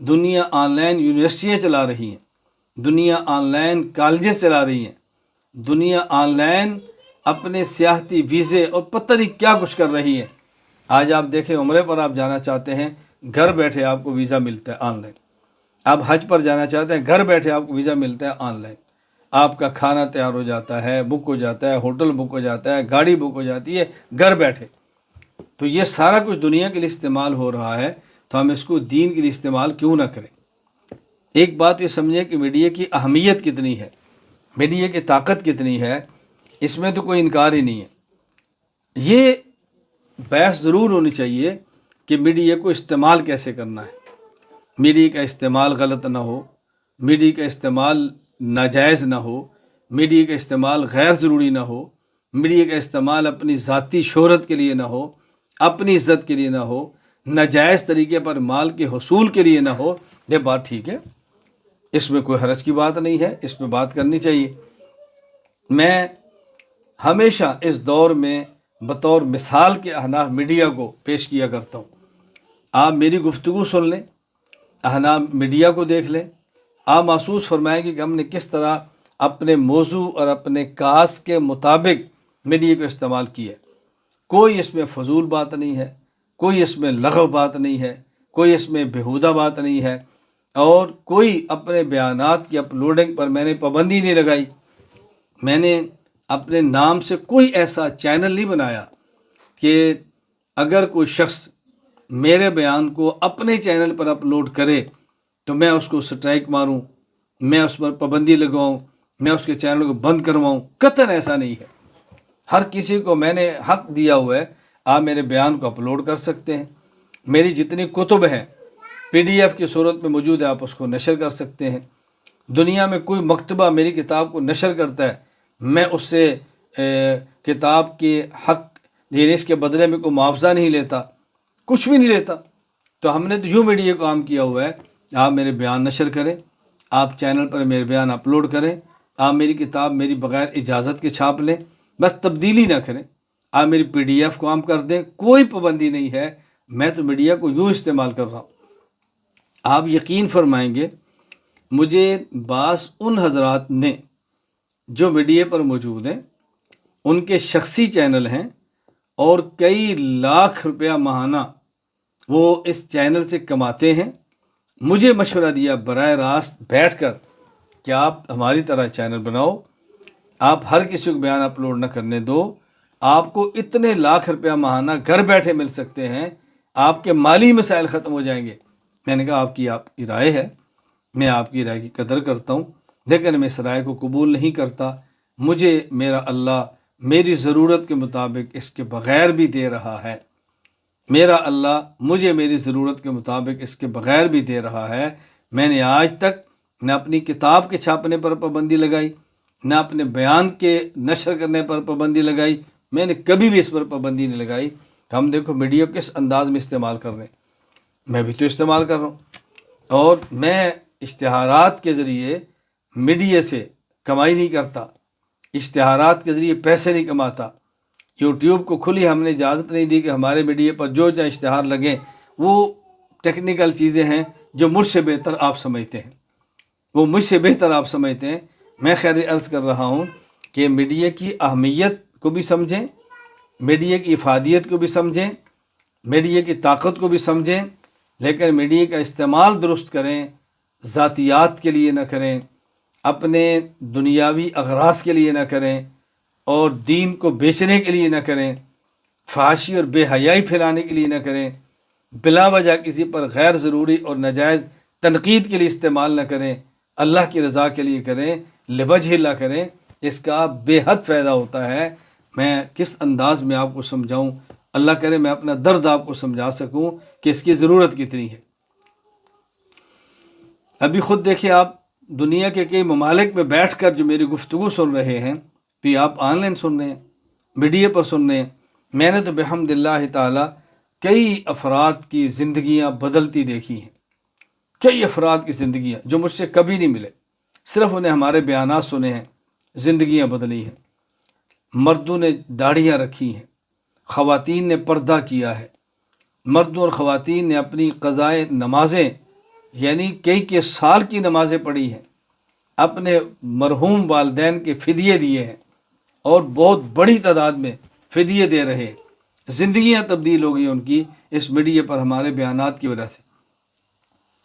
Speaker 1: دنیا آن لائن یونیورسٹیاں چلا رہی ہیں، دنیا آن لائن کالجز چلا رہی ہیں، دنیا آن لائن اپنے سیاحتی ویزے اور پتہ نہیں کیا کچھ کر رہی ہے۔ آج آپ دیکھیں عمرے پر آپ جانا چاہتے ہیں، گھر بیٹھے آپ کو ویزا ملتا ہے آن لائن۔ آپ حج پر جانا چاہتے ہیں، گھر بیٹھے آپ کو ویزا ملتا ہے آن لائن۔ آپ کا کھانا تیار ہو جاتا ہے، بک ہو جاتا ہے، ہوٹل بک ہو جاتا ہے، گاڑی بک ہو جاتی ہے گھر بیٹھے۔ تو یہ سارا کچھ دنیا کے لیے استعمال ہو رہا ہے، تو ہم اس کو دین کے لیے استعمال کیوں نہ کریں۔ ایک بات یہ سمجھیں کہ میڈیا کی اہمیت کتنی ہے، میڈیا کی طاقت کتنی ہے، اس میں تو کوئی انکار ہی نہیں ہے۔ یہ بحث ضرور ہونی چاہیے کہ میڈیا کو استعمال کیسے کرنا ہے، میڈیا کا استعمال غلط نہ ہو، میڈیا کا استعمال ناجائز نہ ہو، میڈیا کا استعمال غیر ضروری نہ ہو، میڈیا کا استعمال اپنی ذاتی شہرت کے لیے نہ ہو، اپنی عزت کے لیے نہ ہو، ناجائز طریقے پر مال کے حصول کے لیے نہ ہو۔ یہ بات ٹھیک ہے، اس میں کوئی حرج کی بات نہیں ہے، اس پہ بات کرنی چاہیے۔ میں ہمیشہ اس دور میں بطور مثال کے احناف میڈیا کو پیش کیا کرتا ہوں۔ آپ میری گفتگو سن لیں، احناف میڈیا کو دیکھ لیں، آپ محسوس فرمائیں گے کہ ہم نے کس طرح اپنے موضوع اور اپنے کاس کے مطابق میڈیا کو استعمال کیا ہے۔ کوئی اس میں فضول بات نہیں ہے، کوئی اس میں لغو بات نہیں ہے، کوئی اس میں بیہودہ بات نہیں ہے، اور کوئی اپنے بیانات کی اپلوڈنگ پر میں نے پابندی نہیں لگائی۔ میں نے اپنے نام سے کوئی ایسا چینل نہیں بنایا کہ اگر کوئی شخص میرے بیان کو اپنے چینل پر اپلوڈ کرے تو میں اس کو سٹرائک ماروں، میں اس پر پابندی لگواؤں، میں اس کے چینل کو بند کرواؤں۔ قطعاً ایسا نہیں ہے۔ ہر کسی کو میں نے حق دیا ہوا ہے، آپ میرے بیان کو اپلوڈ کر سکتے ہیں۔ میری جتنی کتب ہیں PDF کی صورت میں موجود ہے، آپ اس کو نشر کر سکتے ہیں۔ دنیا میں کوئی مکتبہ میری کتاب کو نشر کرتا ہے، میں اس سے کتاب کے حق یعنی اس کے بدلے میں کوئی معاوضہ نہیں لیتا، کچھ بھی نہیں لیتا۔ تو ہم نے تو یوں میڈیا کام کیا ہوا ہے، آپ میرے بیان نشر کریں، آپ چینل پر میرے بیان اپلوڈ کریں، آپ میری کتاب میری بغیر اجازت کے چھاپ لیں، بس تبدیلی نہ کریں، آپ میری PDF کو عام کر دیں، کوئی پابندی نہیں ہے۔ میں تو میڈیا کو یوں استعمال کر رہا ہوں۔ آپ یقین فرمائیں گے، مجھے بعض ان حضرات نے جو میڈیا پر موجود ہیں، ان کے شخصی چینل ہیں اور کئی لاکھ روپیہ ماہانہ وہ اس چینل سے کماتے ہیں، مجھے مشورہ دیا براہ راست بیٹھ کر کہ آپ ہماری طرح چینل بناؤ، آپ ہر کسی کو بیان اپلوڈ نہ کرنے دو، آپ کو اتنے لاکھ روپیہ ماہانہ گھر بیٹھے مل سکتے ہیں، آپ کے مالی مسائل ختم ہو جائیں گے۔ میں نے کہا آپ کی رائے ہے، میں آپ کی رائے کی قدر کرتا ہوں، لیکن میں اس رائے کو قبول نہیں کرتا۔ مجھے میرا اللہ میری ضرورت کے مطابق اس کے بغیر بھی دے رہا ہے، میرا اللہ مجھے میری ضرورت کے مطابق اس کے بغیر بھی دے رہا ہے۔ میں نے آج تک نہ اپنی کتاب کے چھاپنے پر پابندی لگائی، نہ اپنے بیان کے نشر کرنے پر پابندی لگائی، میں نے کبھی بھی اس پر پابندی نہیں لگائی۔ ہم دیکھو میڈیا کس انداز میں استعمال کر رہے ہیں، میں بھی تو استعمال کر رہا ہوں، اور میں اشتہارات کے ذریعے میڈیا سے کمائی نہیں کرتا، اشتہارات کے ذریعے پیسے نہیں کماتا۔ یوٹیوب کو کھلی ہم نے اجازت نہیں دی کہ ہمارے میڈیا پر جو چاہے اشتہار لگیں، وہ ٹیکنیکل چیزیں ہیں جو مجھ سے بہتر آپ سمجھتے ہیں، وہ مجھ سے بہتر آپ سمجھتے ہیں۔ میں خیر عرض کر رہا ہوں کہ میڈیا کی اہمیت کو بھی سمجھیں، میڈیا کی افادیت کو بھی سمجھیں، میڈیا کی طاقت کو بھی سمجھیں، لیکن میڈیا کا استعمال درست کریں، ذاتیات کے لیے نہ کریں، اپنے دنیاوی اغراض کے لیے نہ کریں، اور دین کو بیچنے کے لیے نہ کریں، فحاشی اور بے حیائی پھیلانے کے لیے نہ کریں، بلا وجہ کسی پر غیر ضروری اور ناجائز تنقید کے لیے استعمال نہ کریں، اللہ کی رضا کے لیے کریں، لوجہ اللہ کریں۔ اس کا بے حد فائدہ ہوتا ہے۔ میں کس انداز میں آپ کو سمجھاؤں، اللہ کرے میں اپنا درد آپ کو سمجھا سکوں کہ اس کی ضرورت کتنی ہے۔ ابھی خود دیکھیں، آپ دنیا کے کئی ممالک میں بیٹھ کر جو میری گفتگو سن رہے ہیں، تو یہ آپ آن لائن سن رہے ہیں، میڈیا پر سن رہے ہیں۔ میں نے تو بحمد اللہ تعالی کئی افراد کی زندگیاں بدلتی دیکھی ہیں، کئی افراد کی زندگیاں جو مجھ سے کبھی نہیں ملے، صرف انہیں ہمارے بیانات سنے ہیں، زندگیاں بدلی ہیں۔ مردوں نے داڑھیاں رکھی ہیں، خواتین نے پردہ کیا ہے، مردوں اور خواتین نے اپنی قضائے نمازیں یعنی کئی سال کی نمازیں پڑھی ہیں، اپنے مرحوم والدین کے فدیے دیے ہیں، اور بہت بڑی تعداد میں فدیے دے رہے ہیں۔ زندگیاں تبدیل ہو گئی ان کی اس میڈیا پر ہمارے بیانات کی وجہ سے۔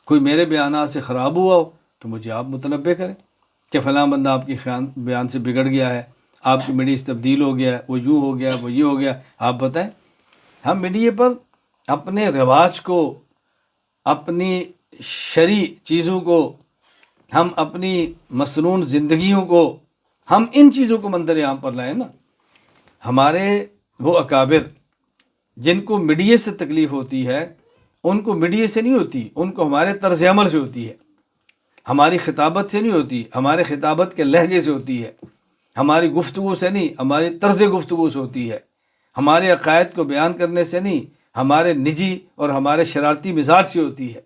Speaker 1: کوئی میرے بیانات سے خراب ہوا ہو تو مجھے آپ متنبہ کریں کہ فلاں بندہ آپ کی بیان سے بگڑ گیا ہے، آپ کی میڈیا سے تبدیل ہو گیا ہے، وہ یوں ہو گیا، وہ یہ ہو گیا، آپ بتائیں۔ ہم میڈیا پر اپنے رواج کو، اپنی شرعی چیزوں کو، ہم اپنی مسنون زندگیوں کو، ہم ان چیزوں کو منظر عام پر لائیں نا۔ ہمارے وہ اکابر جن کو میڈیا سے تکلیف ہوتی ہے، ان کو میڈیا سے نہیں ہوتی، ان کو ہمارے طرز عمل سے ہوتی ہے، ہماری خطابت سے نہیں ہوتی، ہمارے خطابت کے لہجے سے ہوتی ہے، ہماری گفتگو سے نہیں، ہماری طرز گفتگو سے ہوتی ہے، ہمارے عقائد کو بیان کرنے سے نہیں، ہمارے نجی اور ہمارے شرارتی مزاج سے ہوتی ہے۔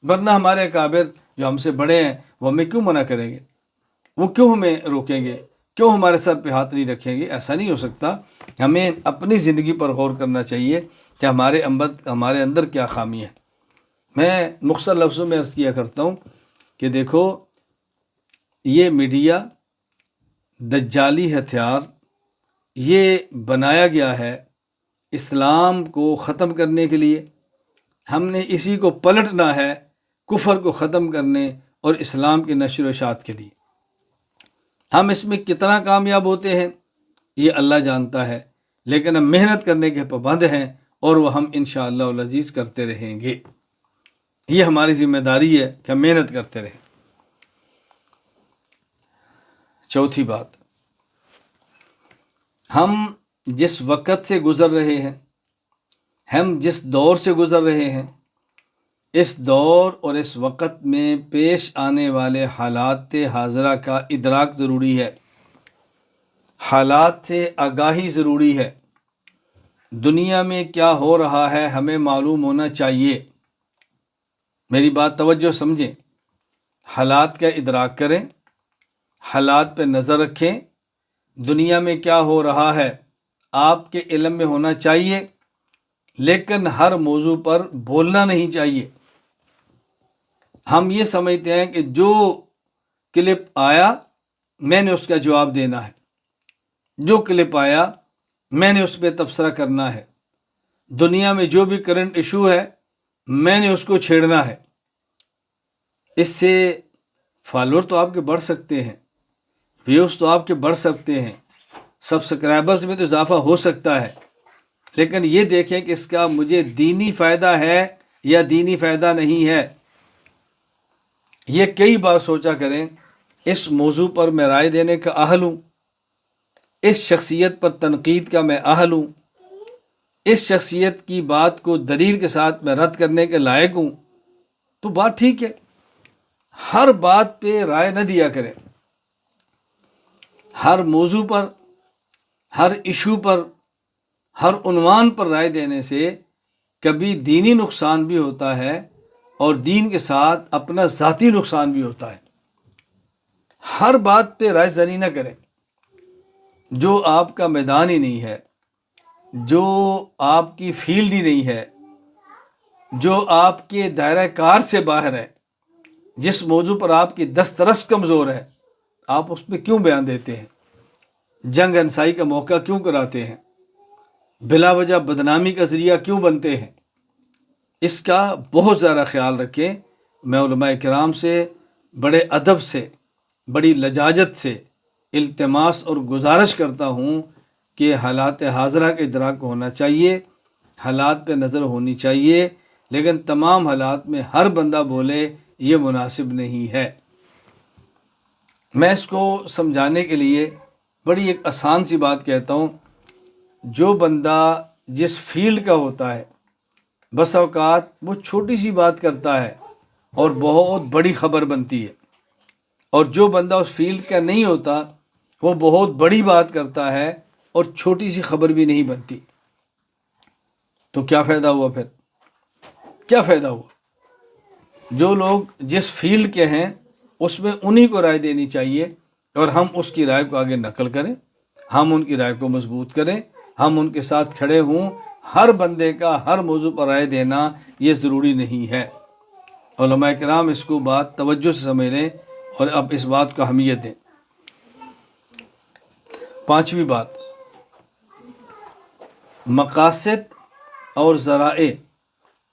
Speaker 1: ورنہ ہمارے اکابر جو ہم سے بڑے ہیں وہ ہمیں کیوں منع کریں گے، وہ کیوں ہمیں روکیں گے، کیوں ہمارے سر پہ ہاتھ نہیں رکھیں گے؟ ایسا نہیں ہو سکتا۔ ہمیں اپنی زندگی پر غور کرنا چاہیے کہ ہمارے اندر کیا خامی ہے۔ میں مختصر لفظوں میں عرض کیا کرتا ہوں کہ دیکھو، یہ میڈیا دجالی ہتھیار یہ بنایا گیا ہے اسلام کو ختم کرنے کے لیے۔ ہم نے اسی کو پلٹنا ہے کفر کو ختم کرنے اور اسلام کی نشر و اشاعت کے لیے۔ ہم اس میں کتنا کامیاب ہوتے ہیں یہ اللہ جانتا ہے، لیکن ہم محنت کرنے کے پابند ہیں اور وہ ہم انشاءاللہ العزیز کرتے رہیں گے۔ یہ ہماری ذمہ داری ہے کہ ہم محنت کرتے رہیں۔ چوتھی بات، ہم جس وقت سے گزر رہے ہیں، ہم جس دور سے گزر رہے ہیں، اس دور اور اس وقت میں پیش آنے والے حالات حاضرہ کا ادراک ضروری ہے، حالات سے آگاہی ضروری ہے۔ دنیا میں کیا ہو رہا ہے ہمیں معلوم ہونا چاہیے۔ میری بات توجہ سمجھیں، حالات کا ادراک کریں، حالات پہ نظر رکھیں۔ دنیا میں کیا ہو رہا ہے آپ کے علم میں ہونا چاہیے، لیکن ہر موضوع پر بولنا نہیں چاہیے۔ ہم یہ سمجھتے ہیں کہ جو کلپ آیا میں نے اس کا جواب دینا ہے، جو کلپ آیا میں نے اس پہ تبصرہ کرنا ہے، دنیا میں جو بھی کرنٹ ایشو ہے میں نے اس کو چھیڑنا ہے۔ اس سے فالوور تو آپ کے بڑھ سکتے ہیں، ویوز تو آپ کے بڑھ سکتے ہیں، سبسکرائبرز میں تو اضافہ ہو سکتا ہے، لیکن یہ دیکھیں کہ اس کا مجھے دینی فائدہ ہے یا دینی فائدہ نہیں ہے۔ یہ کئی بار سوچا کریں، اس موضوع پر میں رائے دینے کا اہل ہوں، اس شخصیت پر تنقید کا میں اہل ہوں، اس شخصیت کی بات کو دلیل کے ساتھ میں رد کرنے کے لائق ہوں، تو بات ٹھیک ہے۔ ہر بات پہ رائے نہ دیا کریں، ہر موضوع پر، ہر ایشو پر، ہر عنوان پر رائے دینے سے کبھی دینی نقصان بھی ہوتا ہے اور دین کے ساتھ اپنا ذاتی نقصان بھی ہوتا ہے۔ ہر بات پہ رائے زنی نہ کریں، جو آپ کا میدان ہی نہیں ہے، جو آپ کی فیلڈ ہی نہیں ہے، جو آپ کے دائرہ کار سے باہر ہے، جس موضوع پر آپ کی دسترس کمزور ہے، آپ اس پہ کیوں بیان دیتے ہیں؟ جنگ انسائی کا موقع کیوں کراتے ہیں؟ بلا وجہ بدنامی کا ذریعہ کیوں بنتے ہیں؟ اس کا بہت زیادہ خیال رکھیں۔ میں علماء کرام سے بڑے ادب سے، بڑی لجاجت سے التماس اور گزارش کرتا ہوں کہ حالات حاضرہ کا ادراک ہونا چاہیے، حالات پہ نظر ہونی چاہیے، لیکن تمام حالات میں ہر بندہ بولے یہ مناسب نہیں ہے۔ میں اس کو سمجھانے کے لیے بڑی ایک آسان سی بات کہتا ہوں۔ جو بندہ جس فیلڈ کا ہوتا ہے، بس اوقات وہ چھوٹی سی بات کرتا ہے اور بہت بڑی خبر بنتی ہے، اور جو بندہ اس فیلڈ کا نہیں ہوتا وہ بہت بڑی بات کرتا ہے اور چھوٹی سی خبر بھی نہیں بنتی۔ تو کیا فائدہ ہوا پھر؟ کیا فائدہ ہوا؟ جو لوگ جس فیلڈ کے ہیں اس میں انہی کو رائے دینی چاہیے، اور ہم اس کی رائے کو آگے نقل کریں، ہم ان کی رائے کو مضبوط کریں، ہم ان کے ساتھ کھڑے ہوں۔ ہر بندے کا ہر موضوع پر رائے دینا یہ ضروری نہیں ہے۔ علماء کرام اس کو بات توجہ سے سمجھ لیں اور اب اس بات کو اہمیت دیں۔ پانچویں بات، مقاصد اور ذرائع،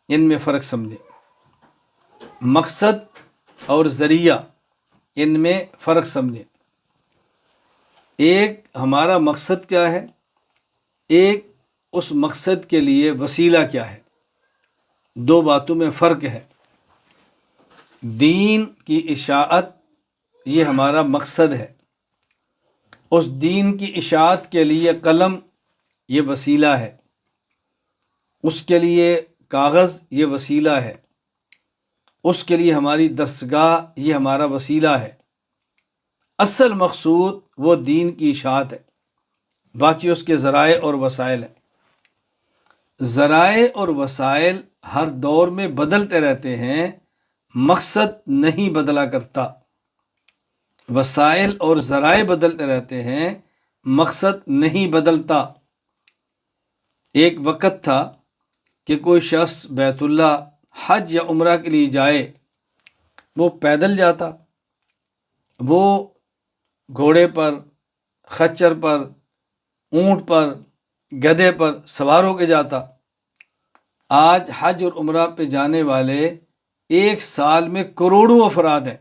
Speaker 1: ان میں فرق سمجھیں۔ مقصد اور ذریعہ، ان میں فرق سمجھیں۔ ایک ہمارا مقصد کیا ہے، ایک اس مقصد کے لیے وسیلہ کیا ہے، دو باتوں میں فرق ہے۔ دین کی اشاعت یہ ہمارا مقصد ہے، اس دین کی اشاعت کے لیے قلم یہ وسیلہ ہے، اس کے لیے کاغذ یہ وسیلہ ہے، اس کے لیے ہماری درسگاہ یہ ہمارا وسیلہ ہے۔ اصل مقصود وہ دین کی اشاعت ہے، باقی اس کے ذرائع اور وسائل ہیں۔ ذرائع اور وسائل ہر دور میں بدلتے رہتے ہیں، مقصد نہیں بدلا کرتا۔ وسائل اور ذرائع بدلتے رہتے ہیں، مقصد نہیں بدلتا۔ ایک وقت تھا کہ کوئی شخص بیت اللہ حج یا عمرہ کے لیے جائے، وہ پیدل جاتا، وہ گھوڑے پر، خچر پر، اونٹ پر، گدھے پر سوار ہو کے جاتا۔ آج حج اور عمرہ پہ جانے والے ایک سال میں کروڑوں افراد ہیں،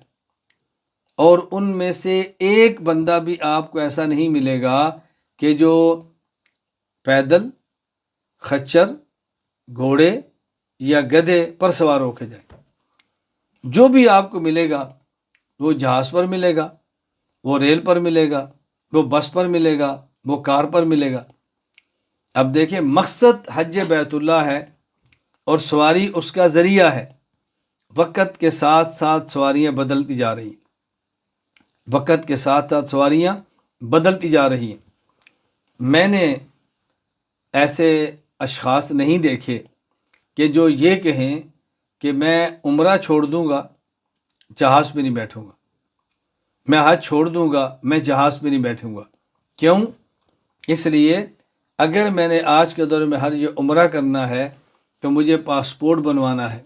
Speaker 1: اور ان میں سے ایک بندہ بھی آپ کو ایسا نہیں ملے گا کہ جو پیدل، خچر، گھوڑے یا گدھے پر سوار ہو کے جائیں۔ جو بھی آپ کو ملے گا وہ جہاز پر ملے گا، وہ ریل پر ملے گا، وہ بس پر ملے گا، وہ کار پر ملے گا۔ اب دیکھیں، مقصد حج بیت اللہ ہے اور سواری اس کا ذریعہ ہے۔ وقت کے ساتھ ساتھ سواریاں بدلتی جا رہی ہیں، وقت کے ساتھ ساتھ سواریاں بدلتی جا رہی ہیں۔ میں نے ایسے اشخاص نہیں دیکھے کہ جو یہ کہیں کہ میں عمرہ چھوڑ دوں گا، جہاز پہ نہیں بیٹھوں گا، میں حج چھوڑ دوں گا، میں جہاز پہ نہیں بیٹھوں گا۔ کیوں؟ اس لیے اگر میں نے آج کے دور میں حج عمرہ کرنا ہے تو مجھے پاسپورٹ بنوانا ہے،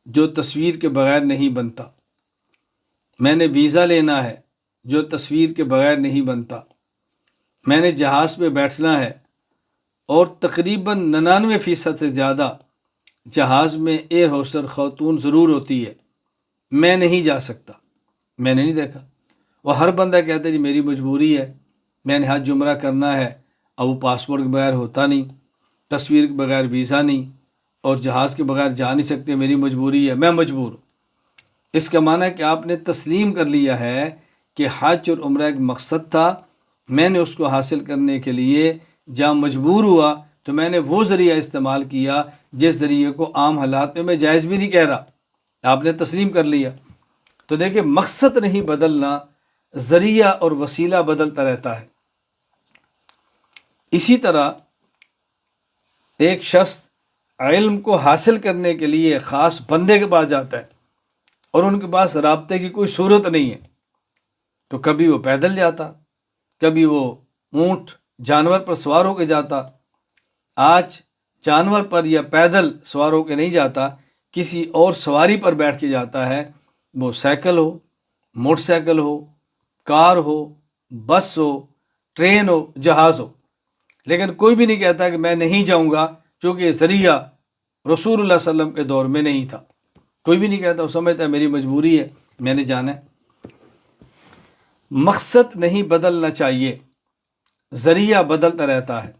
Speaker 1: جو تصویر کے بغیر نہیں بنتا۔ میں نے ویزا لینا ہے، جو تصویر کے بغیر نہیں بنتا۔ میں نے جہاز پہ بیٹھنا ہے، اور تقریباً 99% سے زیادہ جہاز میں ایئر ہوسٹر خاتون ضرور ہوتی ہے۔ میں نہیں جا سکتا، میں نے نہیں دیکھا۔ وہ ہر بندہ کہتا ہے جی میری مجبوری ہے، میں نے حج عمرہ کرنا ہے، اب وہ پاسپورٹ کے بغیر ہوتا نہیں، تصویر کے بغیر ویزا نہیں، اور جہاز کے بغیر جا نہیں سکتے، میری مجبوری ہے، میں مجبور ہوں۔ اس کا معنی ہے کہ آپ نے تسلیم کر لیا ہے کہ حج اور عمرہ ایک مقصد تھا، میں نے اس کو حاصل کرنے کے لیے جہاں مجبور ہوا تو میں نے وہ ذریعہ استعمال کیا جس ذریعے کو عام حالات میں جائز بھی نہیں کہہ رہا، آپ نے تسلیم کر لیا۔ تو دیکھیں، مقصد نہیں بدلنا، ذریعہ اور وسیلہ بدلتا رہتا ہے۔ اسی طرح ایک شخص علم کو حاصل کرنے کے لیے خاص بندے کے پاس جاتا ہے اور ان کے پاس رابطے کی کوئی صورت نہیں ہے، تو کبھی وہ پیدل جاتا، کبھی وہ اونٹ جانور پر سوار ہو کے جاتا۔ آج جانور پر یا پیدل سوار ہو کے نہیں جاتا، کسی اور سواری پر بیٹھ کے جاتا ہے، وہ سائیکل ہو، موٹر سائیکل ہو، کار ہو، بس ہو، ٹرین ہو، جہاز ہو۔ لیکن کوئی بھی نہیں کہتا کہ میں نہیں جاؤں گا، کیونکہ یہ ذریعہ رسول اللہ صلی اللہ علیہ وسلم کے دور میں نہیں تھا۔ کوئی بھی نہیں کہتا، وہ سمجھتا ہے میری مجبوری ہے، میں نے جانا ہے۔ مقصد نہیں بدلنا چاہیے، ذریعہ بدلتا رہتا ہے۔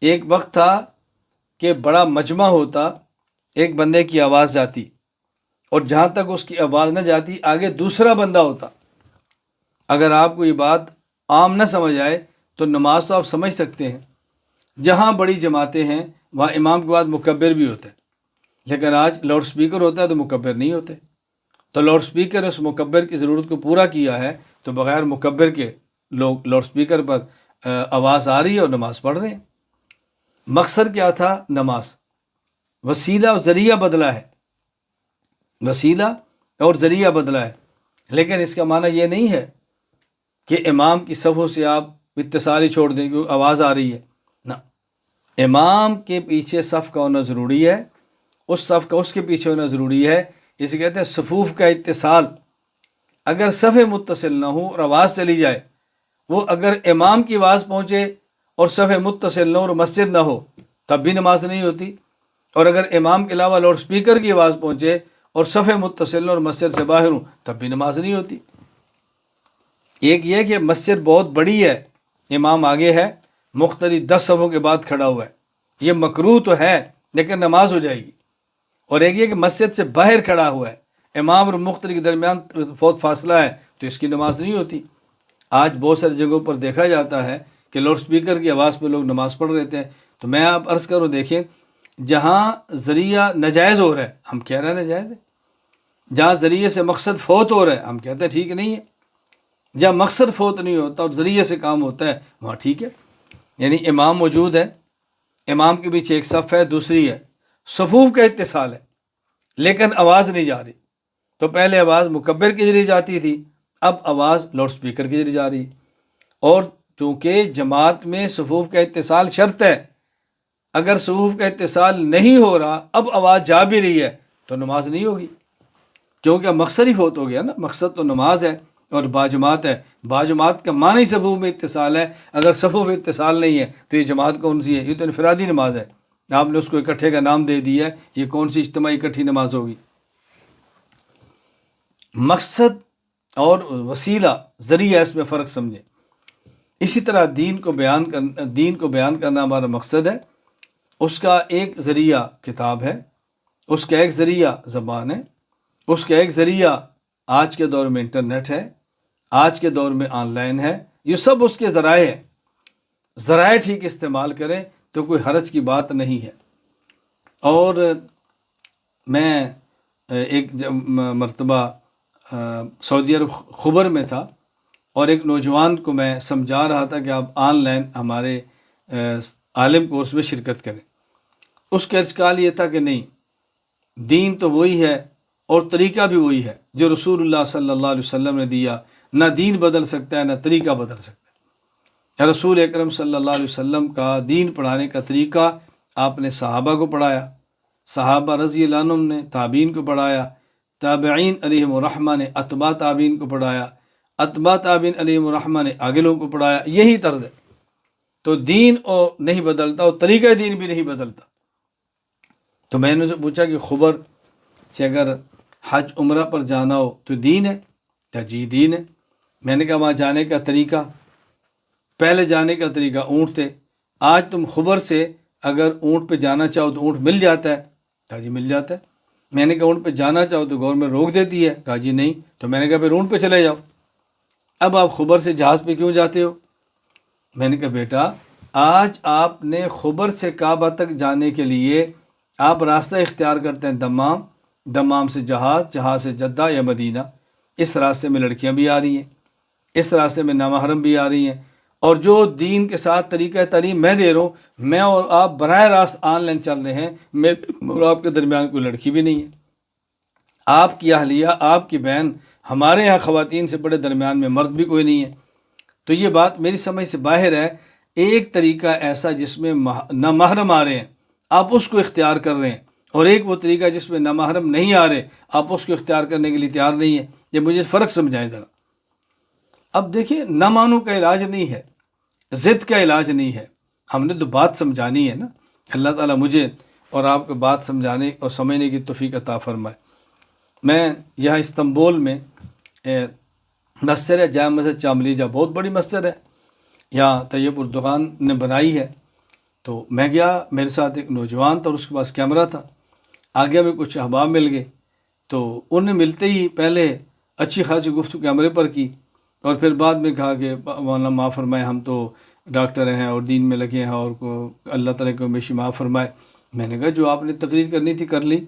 Speaker 1: ایک وقت تھا کہ بڑا مجمع ہوتا، ایک بندے کی آواز جاتی، اور جہاں تک اس کی آواز نہ جاتی آگے دوسرا بندہ ہوتا۔ اگر آپ کو یہ بات عام نہ سمجھ آئے تو نماز تو آپ سمجھ سکتے ہیں، جہاں بڑی جماعتیں ہیں وہاں امام کے بعد مکبر بھی ہوتا ہے، لیکن آج لاؤڈ سپیکر ہوتا ہے تو مکبر نہیں ہوتے۔ تو لاؤڈ سپیکر اس مکبر کی ضرورت کو پورا کیا ہے، تو بغیر مکبر کے لوگ لاؤڈ سپیکر پر آواز آ رہی ہے اور نماز پڑھ رہے ہیں۔ مقصد کیا تھا؟ نماز۔ وسیلہ اور ذریعہ بدلا ہے، وسیلہ اور ذریعہ بدلا ہے، لیکن اس کا معنی یہ نہیں ہے کہ امام کی صفوں سے آپ اتصال ہی چھوڑ دیں کیونکہ آواز آ رہی ہے۔ نہ، امام کے پیچھے صف کا ہونا ضروری ہے، اس صف کا اس کے پیچھے ہونا ضروری ہے۔ اسے کہتے ہیں صفوف کا اتصال۔ اگر صفیں متصل نہ ہوں اور آواز چلی جائے، وہ اگر امام کی آواز پہنچے اور صفیں متصل نہ ہو اور مسجد نہ ہو تب بھی نماز نہیں ہوتی، اور اگر امام کے علاوہ لاؤڈ سپیکر کی آواز پہنچے اور صفیں متصل نہ ہو اور مسجد سے باہر ہوں تب بھی نماز نہیں ہوتی۔ ایک یہ کہ مسجد بہت بڑی ہے، امام آگے ہے، مختلف 10 صفوں کے بعد کھڑا ہوا ہے، یہ مکروہ تو ہے لیکن نماز ہو جائے گی۔ اور ایک یہ کہ مسجد سے باہر کھڑا ہوا ہے، امام اور مختلف کے درمیان بہت فاصلہ ہے، تو اس کی نماز نہیں ہوتی۔ آج بہت ساری جگہوں پر دیکھا جاتا ہے کہ لاؤڈ سپیکر کی آواز پہ لوگ نماز پڑھ رہتے ہیں۔ تو میں آپ عرض کروں، دیکھیں، جہاں ذریعہ ناجائز ہو رہا ہے ہم کہہ رہے ہیں ناجائز ہے، جہاں ذریعے سے مقصد فوت ہو رہا ہے ہم کہتے ہیں ٹھیک نہیں ہے، جہاں مقصد فوت نہیں ہوتا اور ذریعے سے کام ہوتا ہے وہاں ٹھیک ہے۔ یعنی امام موجود ہے، امام کے پیچھے ایک صف ہے، دوسری ہے، صفوف کا اتصال ہے، لیکن آواز نہیں جا رہی۔ تو پہلے آواز مکبر کے ذریعے جاتی تھی، اب آواز لاؤڈ سپیکر کے ذریعے جا رہی، اور چونکہ جماعت میں صفوف کا اتصال شرط ہے، اگر صفوف کا اتصال نہیں ہو رہا، اب آواز جا بھی رہی ہے تو نماز نہیں ہوگی، کیونکہ مقصد ہی فوت ہو گیا نا۔ مقصد تو نماز ہے اور باجماعت ہے، باجماعت کا معنی صفوف میں اتصال ہے۔ اگر صفوف میں اتصال نہیں ہے تو یہ جماعت کون سی ہے؟ یہ تو انفرادی نماز ہے، آپ نے اس کو اکٹھے کا نام دے دیا ہے، یہ کون سی اجتماعی اکٹھی نماز ہوگی؟ مقصد اور وسیلہ ذریعہ، اس میں فرق سمجھیں۔ اسی طرح دین کو بیان کرنا ہمارا مقصد ہے۔ اس کا ایک ذریعہ کتاب ہے، اس کا ایک ذریعہ زبان ہے، اس کا ایک ذریعہ آج کے دور میں انٹرنیٹ ہے، آج کے دور میں آن لائن ہے۔ یہ سب اس کے ذرائع ہیں۔ ذرائع ٹھیک استعمال کریں تو کوئی حرج کی بات نہیں ہے۔ اور میں ایک مرتبہ سعودی عرب خبر میں تھا، اور ایک نوجوان کو میں سمجھا رہا تھا کہ آپ آن لائن ہمارے عالم کورس میں شرکت کریں۔ اس کا اشکال یہ تھا کہ نہیں، دین تو وہی ہے اور طریقہ بھی وہی ہے جو رسول اللہ صلی اللہ علیہ وسلم نے دیا۔ نہ دین بدل سکتا ہے، نہ طریقہ بدل سکتا ہے۔ رسول اکرم صلی اللہ علیہ وسلم کا دین پڑھانے کا طریقہ آپ نے صحابہ کو پڑھایا، صحابہ رضی اللہ عنہم نے تابعین کو پڑھایا، تابعین علیہم الرحمہ نے اتباع تابعین کو پڑھایا، اتباع تابعین علیہم الرحمہ نے آگے لوگوں کو پڑھایا۔ یہی طرز ہے۔ تو دین نہیں بدلتا اور طریقہ دین بھی نہیں بدلتا۔ تو میں نے پوچھا کہ خبر سے اگر حج عمرہ پر جانا ہو تو دین ہے؟ کیا جی دین ہے۔ میں نے کہا وہاں جانے کا طریقہ، پہلے جانے کا طریقہ اونٹ تھے، آج تم خبر سے اگر اونٹ پہ جانا چاہو تو اونٹ مل جاتا ہے؟ کہا جی مل جاتا ہے۔ میں نے کہا اونٹ پہ جانا چاہو تو گورنمنٹ روک دیتی ہے؟ کہا جی نہیں۔ تو میں نے کہا پھر اونٹ پہ چلے جاؤ، اب آپ خبر سے جہاز پہ کیوں جاتے ہو؟ میں نے کہا بیٹا آج آپ نے خبر سے کعبہ تک جانے کے لیے آپ راستہ اختیار کرتے ہیں دمام، دمام سے جہاز سے جدہ یا مدینہ۔ اس راستے میں لڑکیاں بھی آ رہی ہیں، اس راستے میں نامحرم بھی آ رہی ہیں، اور جو دین کے ساتھ طریقہ تعلیم میں دے رہا ہوں، میں اور آپ براہ راست آن لائن چل رہے ہیں، میں اور آپ کے درمیان کوئی لڑکی بھی نہیں ہے۔ آپ کی اہلیہ، آپ کی بہن، ہمارے یہاں خواتین سے بڑے درمیان میں مرد بھی کوئی نہیں ہے۔ تو یہ بات میری سمجھ سے باہر ہے۔ ایک طریقہ ایسا جس میں نامحرم آ رہے ہیں، آپ اس کو اختیار کر رہے ہیں، اور ایک وہ طریقہ جس میں نامحرم نہیں آ رہے، آپ اس کو اختیار کرنے کے لیے تیار نہیں ہیں۔ یہ مجھے فرق سمجھائیں ذرا۔ اب دیکھیں، نہ مانو کا علاج نہیں ہے، ضد کا علاج نہیں ہے، ہم نے تو بات سمجھانی ہے نا۔ اللہ تعالیٰ مجھے اور آپ کو بات سمجھانے اور سمجھنے کی توفیق عطا فرمائے۔ میں یہاں استنبول میں مسجد ہے، جامع مسجد چاملیجہ، بہت بڑی مسجد ہے، یہاں طیب اردغان نے بنائی ہے۔ تو میں گیا، میرے ساتھ ایک نوجوان تھا اور اس کے پاس کیمرہ تھا۔ آگے میں کچھ احباب مل گئے، تو ان نے ملتے ہی پہلے اچھی خاصی گفتگو کیمرے پر کی، اور پھر بعد میں کہا کہ مولانا معاف فرمائے، ہم تو ڈاکٹر ہیں اور دین میں لگے ہیں، اور اللہ تعالیٰ کو ہمیشہ معاف فرمائے۔ میں نے کہا جو آپ نے تقریر کرنی تھی کر لی،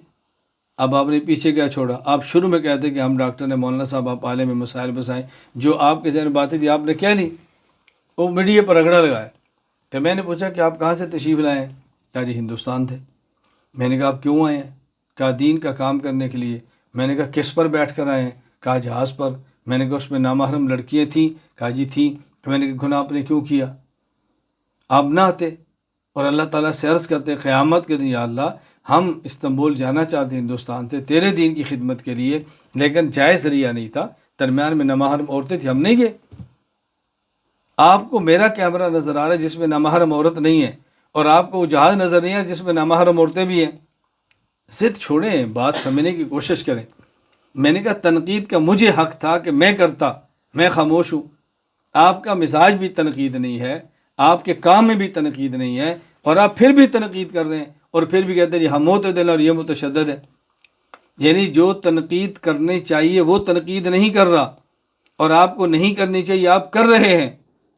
Speaker 1: اب آپ نے پیچھے کیا چھوڑا؟ آپ شروع میں کہتے کہ ہم ڈاکٹر ہیں، مولانا صاحب آپ عالم میں مسائل بسائیں، جو آپ کے ذہن میں باتیں تھی آپ نے کہہ لی، وہ میڈیا پر رگڑا لگایا۔ تو میں نے پوچھا کہ آپ کہاں سے تشریف لائے ہیں؟ کہا جی ہندوستان تھے۔ میں نے کہا آپ کیوں آئے ہیں؟ کہا دین کا کام کرنے کے لیے۔ میں نے کہا کس پر بیٹھ کر آئے ہیں؟ کہا جہاز پر۔ میں نے کہا اس میں نامحرم لڑکیاں تھیں؟ کہا جی تھیں۔ تو میں نے کہا گناہ آپ نے کیوں کیا؟ آپ نہ آتے اور اللہ تعالیٰ سے عرض کرتے قیامت کے دن، یا اللہ ہم استنبول جانا چاہتے ہندوستان تھے تیرے دین کی خدمت کے لیے، لیکن جائز ذریعہ نہیں تھا، درمیان میں نامحرم عورتیں تھیں، ہم نہیں گئے۔ آپ کو میرا کیمرہ نظر آ رہا ہے جس میں نامحرم عورت نہیں ہے، اور آپ کو وہ جہاز نظر نہیں ہے جس میں نامحرم عورتیں بھی ہیں۔ ضد چھوڑیں، بات سمجھنے کی کوشش کریں۔ میں نے کہا تنقید کا مجھے حق تھا کہ میں کرتا، میں خاموش ہوں۔ آپ کا مزاج بھی تنقید نہیں ہے، آپ کے کام میں بھی تنقید نہیں ہے، اور آپ پھر بھی تنقید کر رہے ہیں، اور پھر بھی کہتے ہیں یہ ہم معتدل اور یہ متشدد ہے۔ یعنی جو تنقید کرنی چاہیے وہ تنقید نہیں کر رہا، اور آپ کو نہیں کرنی چاہیے آپ کر رہے ہیں۔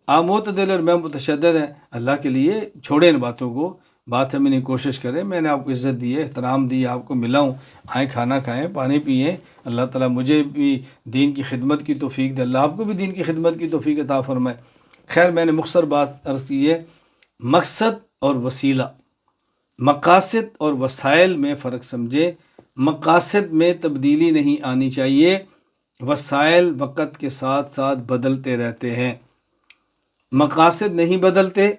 Speaker 1: آپ معتدل اور میں متشدد ہیں۔ اللہ کے لیے چھوڑیں ان باتوں کو، بات سمجھنے کی کوشش کریں۔ میں نے آپ کو عزت دی ہے، احترام دی، آپ کو ملا ہوں، آئیں کھانا کھائیں، پانی پئیں۔ اللہ تعالیٰ مجھے بھی دین کی خدمت کی توفیق دے، اللہ آپ کو بھی دین کی خدمت کی توفیق عطا فرمائے۔ خیر، میں نے مختصر بات عرض کی ہے، مقصد اور وسیلہ، مقاصد اور وسائل میں فرق سمجھے۔ مقاصد میں تبدیلی نہیں آنی چاہیے، وسائل وقت کے ساتھ ساتھ بدلتے رہتے ہیں۔ مقاصد نہیں بدلتے،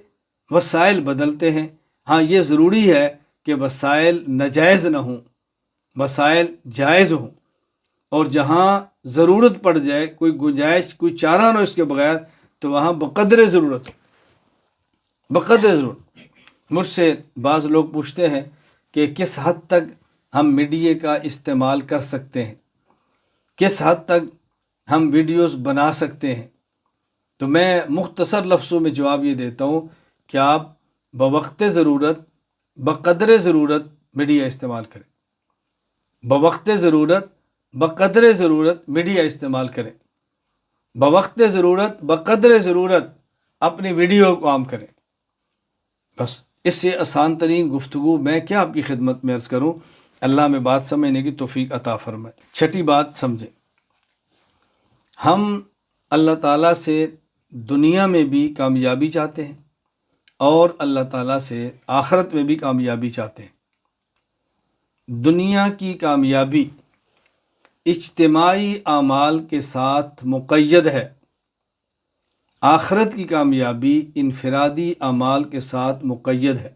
Speaker 1: وسائل بدلتے ہیں۔ ہاں یہ ضروری ہے کہ وسائل ناجائز نہ ہوں، وسائل جائز ہوں، اور جہاں ضرورت پڑ جائے، کوئی گنجائش، کوئی چارہ نہ ہو اس کے بغیر، تو وہاں بقدر ضرورت ہو، بقدر ضرورت۔ مجھ سے بعض لوگ پوچھتے ہیں کہ کس حد تک ہم میڈیا کا استعمال کر سکتے ہیں، کس حد تک ہم ویڈیوز بنا سکتے ہیں۔ تو میں مختصر لفظوں میں جواب یہ دیتا ہوں کہ آپ بوقت ضرورت بقدر ضرورت میڈیا استعمال کریں، بوقت ضرورت بقدر ضرورت میڈیا استعمال کریں، بوقت ضرورت بقدر ضرورت اپنی ویڈیو کو عام کریں۔ بس اس سے آسان ترین گفتگو میں کیا آپ کی خدمت میں عرض کروں، اللہ میں بات سمجھنے کی توفیق عطا فرمائے۔ چھٹی بات سمجھیں، ہم اللہ تعالیٰ سے دنیا میں بھی کامیابی چاہتے ہیں اور اللہ تعالیٰ سے آخرت میں بھی کامیابی چاہتے ہیں۔ دنیا کی کامیابی اجتماعی اعمال کے ساتھ مقید ہے، آخرت کی کامیابی انفرادی اعمال کے ساتھ مقید ہے۔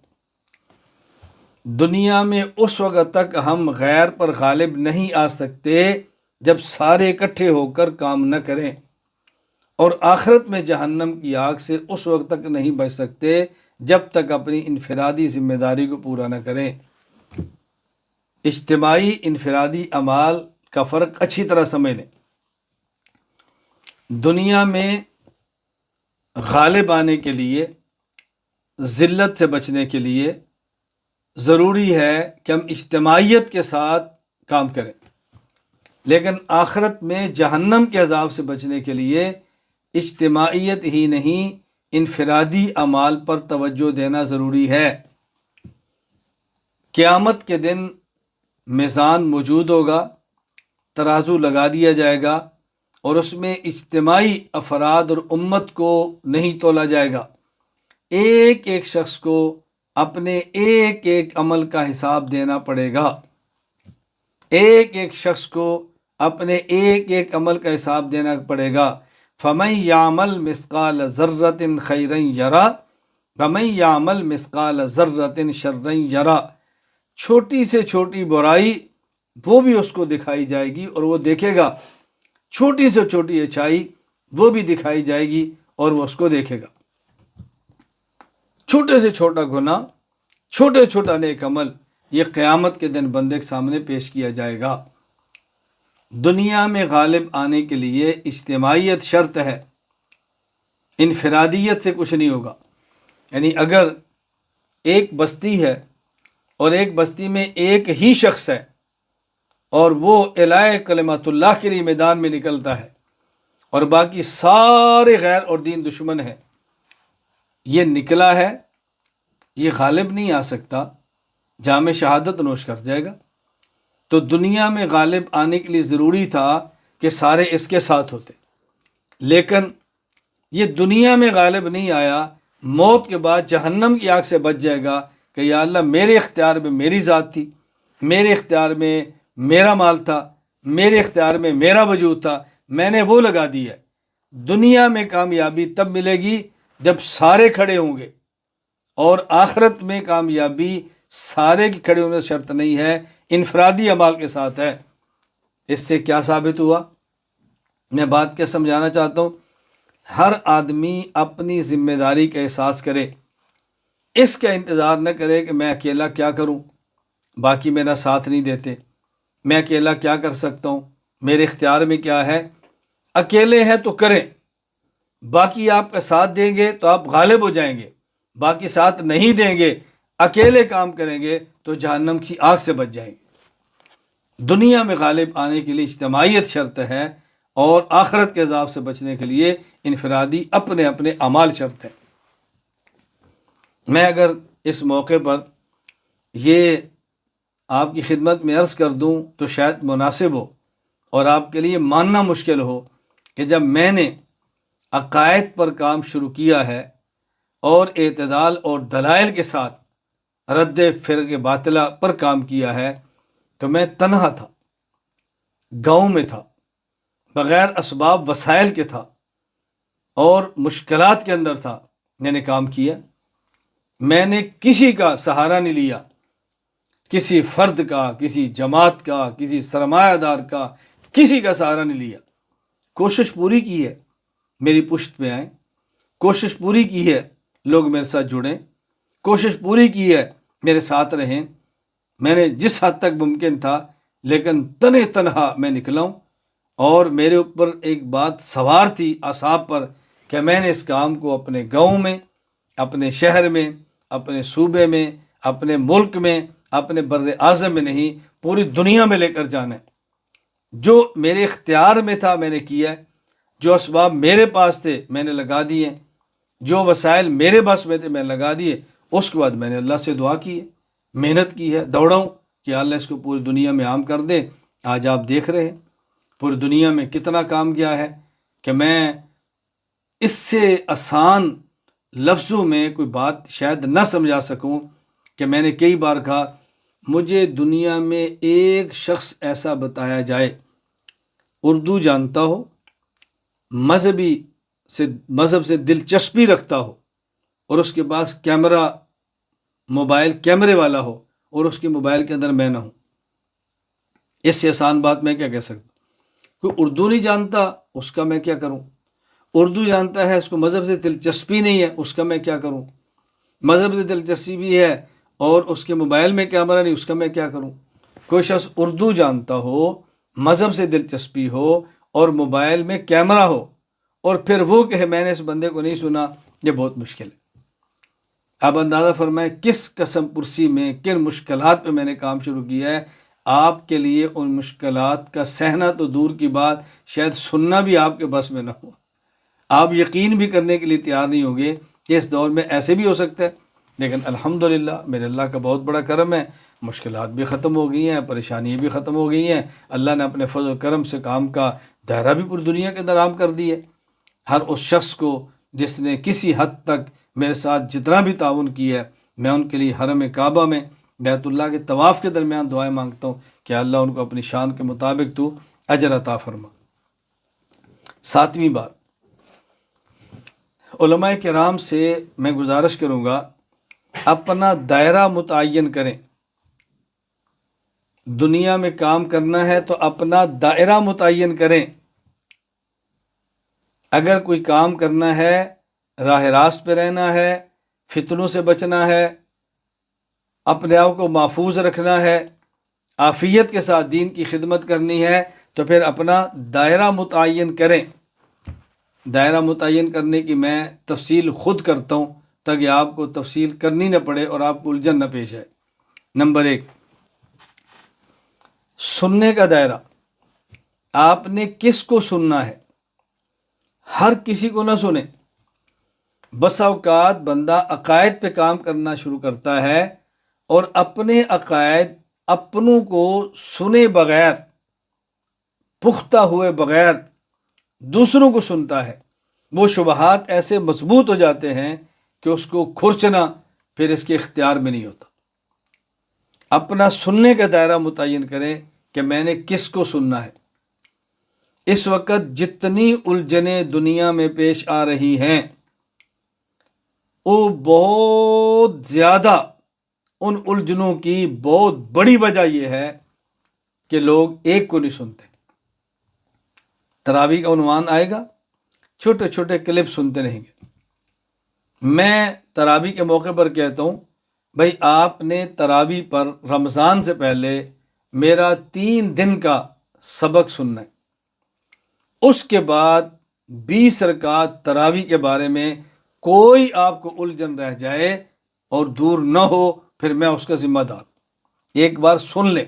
Speaker 1: دنیا میں اس وقت تک ہم غیر پر غالب نہیں آ سکتے جب سارے اکٹھے ہو کر کام نہ کریں، اور آخرت میں جہنم کی آگ سے اس وقت تک نہیں بچ سکتے جب تک اپنی انفرادی ذمہ داری کو پورا نہ کریں۔ اجتماعی انفرادی اعمال کا فرق اچھی طرح سمجھ لیں۔ دنیا میں غالب آنے کے لیے، ذلت سے بچنے کے لیے ضروری ہے کہ ہم اجتماعیت کے ساتھ کام کریں، لیکن آخرت میں جہنم کے عذاب سے بچنے کے لیے اجتماعیت ہی نہیں، انفرادی اعمال پر توجہ دینا ضروری ہے۔ قیامت کے دن میزان موجود ہوگا، ترازو لگا دیا جائے گا، اور اس میں اجتماعی افراد اور امت کو نہیں تولا جائے گا، ایک ایک شخص کو اپنے ایک ایک عمل کا حساب دینا پڑے گا، ایک ایک شخص کو اپنے ایک ایک عمل کا حساب دینا پڑے گا۔ فَمَن يَعْمَلْ مِثْقَالَ ذَرَّةٍ خَيْرًا يَرَهُ وَمَن يَعْمَلْ مِثْقَالَ ذَرَّةٍ شَرًّا يَرَهُ۔ چھوٹی سے چھوٹی برائی وہ بھی اس کو دکھائی جائے گی اور وہ دیکھے گا، چھوٹی سے چھوٹی اچھائی وہ بھی دکھائی جائے گی اور وہ اس کو دیکھے گا۔ چھوٹے سے چھوٹا گناہ، چھوٹے چھوٹا نیک عمل، یہ قیامت کے دن بندے کے سامنے پیش کیا جائے گا۔ دنیا میں غالب آنے کے لیے اجتماعیت شرط ہے، انفرادیت سے کچھ نہیں ہوگا۔ یعنی اگر ایک بستی ہے اور ایک بستی میں ایک ہی شخص ہے اور وہ اعلاء کلمۃ اللہ کے لیے میدان میں نکلتا ہے اور باقی سارے غیر اور دین دشمن ہیں، یہ نکلا ہے، یہ غالب نہیں آ سکتا، جام شہادت نوش کر جائے گا۔ تو دنیا میں غالب آنے کے لیے ضروری تھا کہ سارے اس کے ساتھ ہوتے، لیکن یہ دنیا میں غالب نہیں آیا، موت کے بعد جہنم کی آگ سے بچ جائے گا کہ یا اللہ میرے اختیار میں میری ذات تھی، میرے اختیار میں میرا مال تھا، میرے اختیار میں میرا وجود تھا، میں نے وہ لگا دیا ہے۔ دنیا میں کامیابی تب ملے گی جب سارے کھڑے ہوں گے، اور آخرت میں کامیابی سارے کی کھڑے ہونے شرط نہیں ہے، انفرادی عمال کے ساتھ ہے۔ اس سے کیا ثابت ہوا؟ میں بات کیا سمجھانا چاہتا ہوں، ہر آدمی اپنی ذمہ داری کا احساس کرے، اس کا انتظار نہ کرے کہ میں اکیلا کیا کروں، باقی میرا ساتھ نہیں دیتے، میں اکیلا کیا کر سکتا ہوں، میرے اختیار میں کیا ہے۔ اکیلے ہیں تو کریں، باقی آپ کا ساتھ دیں گے تو آپ غالب ہو جائیں گے، باقی ساتھ نہیں دیں گے، اکیلے کام کریں گے تو جہنم کی آگ سے بچ جائیں گے۔ دنیا میں غالب آنے کے لیے اجتماعیت شرط ہے، اور آخرت کے عذاب سے بچنے کے لیے انفرادی اپنے اپنے اعمال شرط ہیں۔ میں اگر اس موقع پر یہ آپ کی خدمت میں عرض کر دوں تو شاید مناسب ہو اور آپ کے لیے ماننا مشکل ہو کہ جب میں نے عقائد پر کام شروع کیا ہے اور اعتدال اور دلائل کے ساتھ رد فرق باطلہ پر کام کیا ہے، تو میں تنہا تھا، گاؤں میں تھا، بغیر اسباب وسائل کے تھا اور مشکلات کے اندر تھا، میں نے کام کیا۔ میں نے کسی کا سہارا نہیں لیا، کسی فرد کا، کسی جماعت کا، کسی سرمایہ دار کا، کسی کا سہارا نہیں لیا۔ کوشش پوری کی ہے میری پشت پہ آئیں، کوشش پوری کی ہے لوگ میرے ساتھ جڑیں، کوشش پوری کی ہے میرے ساتھ رہیں۔ میں نے جس حد تک ممکن تھا، لیکن تنہا میں نکلا ہوں، اور میرے اوپر ایک بات سوار تھی اعصاب پر کہ میں نے اس کام کو اپنے گاؤں میں، اپنے شہر میں، اپنے صوبے میں، اپنے ملک میں، اپنے بر اعظم میں نہیں، پوری دنیا میں لے کر جانا ہے۔ جو میرے اختیار میں تھا میں نے کیا ہے، جو اسباب میرے پاس تھے میں نے لگا دیے، جو وسائل میرے بس میں تھے میں نے لگا دیے۔ اس کے بعد میں نے اللہ سے دعا کی ہے، محنت کی ہے، دوڑا ہوں کہ اللہ اس کو پوری دنیا میں عام کر دے۔ آج آپ دیکھ رہے ہیں پوری دنیا میں کتنا کام کیا ہے کہ میں اس سے آسان لفظوں میں کوئی بات شاید نہ سمجھا سکوں کہ میں نے کئی بار کہا مجھے دنیا میں ایک شخص ایسا بتایا جائے، اردو جانتا ہو، مذہب سے دلچسپی رکھتا ہو، اور اس کے پاس کیمرہ، موبائل کیمرے والا ہو، اور اس کے موبائل کے اندر میں نہ ہوں۔ اس سے آسان بات میں کیا کہہ سکتا ہوں؟ کوئی اردو نہیں جانتا، اس کا میں کیا کروں؟ اردو جانتا ہے، اس کو مذہب سے دلچسپی نہیں ہے، اس کا میں کیا کروں؟ مذہب سے دلچسپی بھی ہے اور اس کے موبائل میں کیمرہ نہیں، اس کا میں کیا کروں؟ کوئی شخص اردو جانتا ہو، مذہب سے دلچسپی ہو اور موبائل میں کیمرہ ہو، اور پھر وہ کہے میں نے اس بندے کو نہیں سنا، یہ بہت مشکل ہے۔ اب اندازہ فرمائیں کس قسم پرسی میں، کن مشکلات پہ میں نے کام شروع کیا ہے۔ آپ کے لیے ان مشکلات کا سہنا تو دور کی بات، شاید سننا بھی آپ کے بس میں نہ ہو۔ آپ یقین بھی کرنے کے لیے تیار نہیں ہوں گے کہ اس دور میں ایسے بھی ہو سکتا ہے۔ لیکن الحمدللہ میرے اللہ کا بہت بڑا کرم ہے، مشکلات بھی ختم ہو گئی ہیں، پریشانیاں بھی ختم ہو گئی ہیں۔ اللہ نے اپنے فضل و کرم سے کام کا دائرہ بھی پوری دنیا کے اندر عام کر دی ہے۔ ہر اس شخص کو جس نے کسی حد تک میرے ساتھ جتنا بھی تعاون کیا ہے، میں ان کے لیے حرم کعبہ میں بیت اللہ کے طواف کے درمیان دعائیں مانگتا ہوں کہ اللہ ان کو اپنی شان کے مطابق تو اجر عطا فرما۔ ساتویں بات، علماء کرام سے میں گزارش کروں گا اپنا دائرہ متعین کریں۔ دنیا میں کام کرنا ہے تو اپنا دائرہ متعین کریں۔ اگر کوئی کام کرنا ہے، راہ راست پہ رہنا ہے، فتنوں سے بچنا ہے، اپنے آپ کو محفوظ رکھنا ہے، عافیت کے ساتھ دین کی خدمت کرنی ہے، تو پھر اپنا دائرہ متعین کریں۔ دائرہ متعین کرنے کی میں تفصیل خود کرتا ہوں تاکہ آپ کو تفصیل کرنی نہ پڑے اور آپ کو الجھن نہ پیش آئے۔ نمبر 1، سننے کا دائرہ۔ آپ نے کس کو سننا ہے؟ ہر کسی کو نہ سنیں۔ بسا اوقات بندہ عقائد پہ کام کرنا شروع کرتا ہے اور اپنے عقائد اپنوں کو سنے بغیر، پختہ ہوئے بغیر دوسروں کو سنتا ہے۔ وہ شبہات ایسے مضبوط ہو جاتے ہیں کہ اس کو کھرچنا پھر اس کے اختیار میں نہیں ہوتا۔ اپنا سننے کا دائرہ متعین کریں کہ میں نے کس کو سننا ہے۔ اس وقت جتنی الجھنیں دنیا میں پیش آ رہی ہیں، وہ بہت زیادہ، ان الجھنوں کی بہت بڑی وجہ یہ ہے کہ لوگ ایک کو نہیں سنتے۔ تراویح کا عنوان آئے گا، چھوٹے چھوٹے کلپ سنتے رہیں گے۔ میں تراویح کے موقع پر کہتا ہوں بھائی آپ نے تراویح پر رمضان سے پہلے میرا 3 دن کا سبق سننا ہے۔ اس کے بعد 20 رکعت تراویح کے بارے میں کوئی آپ کو الجھن رہ جائے اور دور نہ ہو، پھر میں اس کا ذمہ دار۔ ایک بار سن لیں،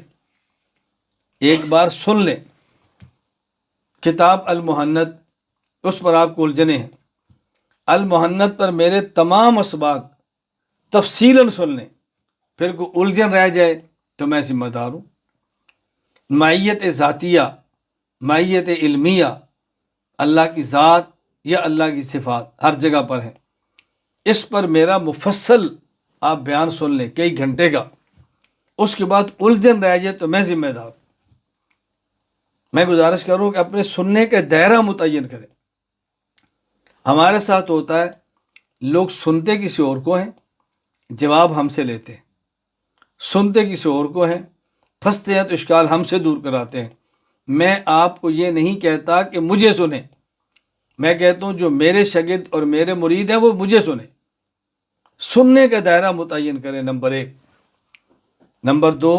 Speaker 1: ایک بار سن لیں۔ کتاب المحنت، اس پر آپ کو الجھنے ہیں۔ المحنت پر میرے تمام اسباق تفصیلاً سن لیں، پھر کوئی الجھن رہ جائے تو میں ذمہ دار ہوں۔ معیت ذاتیہ، معیت علمیہ، اللہ کی ذات یا اللہ کی صفات ہر جگہ پر ہے، اس پر میرا مفصل آپ بیان سن لیں کئی گھنٹے کا۔ اس کے بعد الجھن رہ جائے تو میں ذمہ دار ہوں۔ میں گزارش کروں کہ اپنے سننے کا دائرہ متعین کریں۔ ہمارے ساتھ ہوتا ہے لوگ سنتے کسی اور کو ہیں، جواب ہم سے لیتے ہیں، سنتے کسی اور کو ہیں، پھنستے ہیں تو اشکال ہم سے دور کراتے ہیں۔ میں آپ کو یہ نہیں کہتا کہ مجھے سنیں، میں کہتا ہوں جو میرے شاگرد اور میرے مرید ہیں وہ مجھے سنیں۔ سننے کا دائرہ متعین کریں، نمبر 1۔ نمبر 2،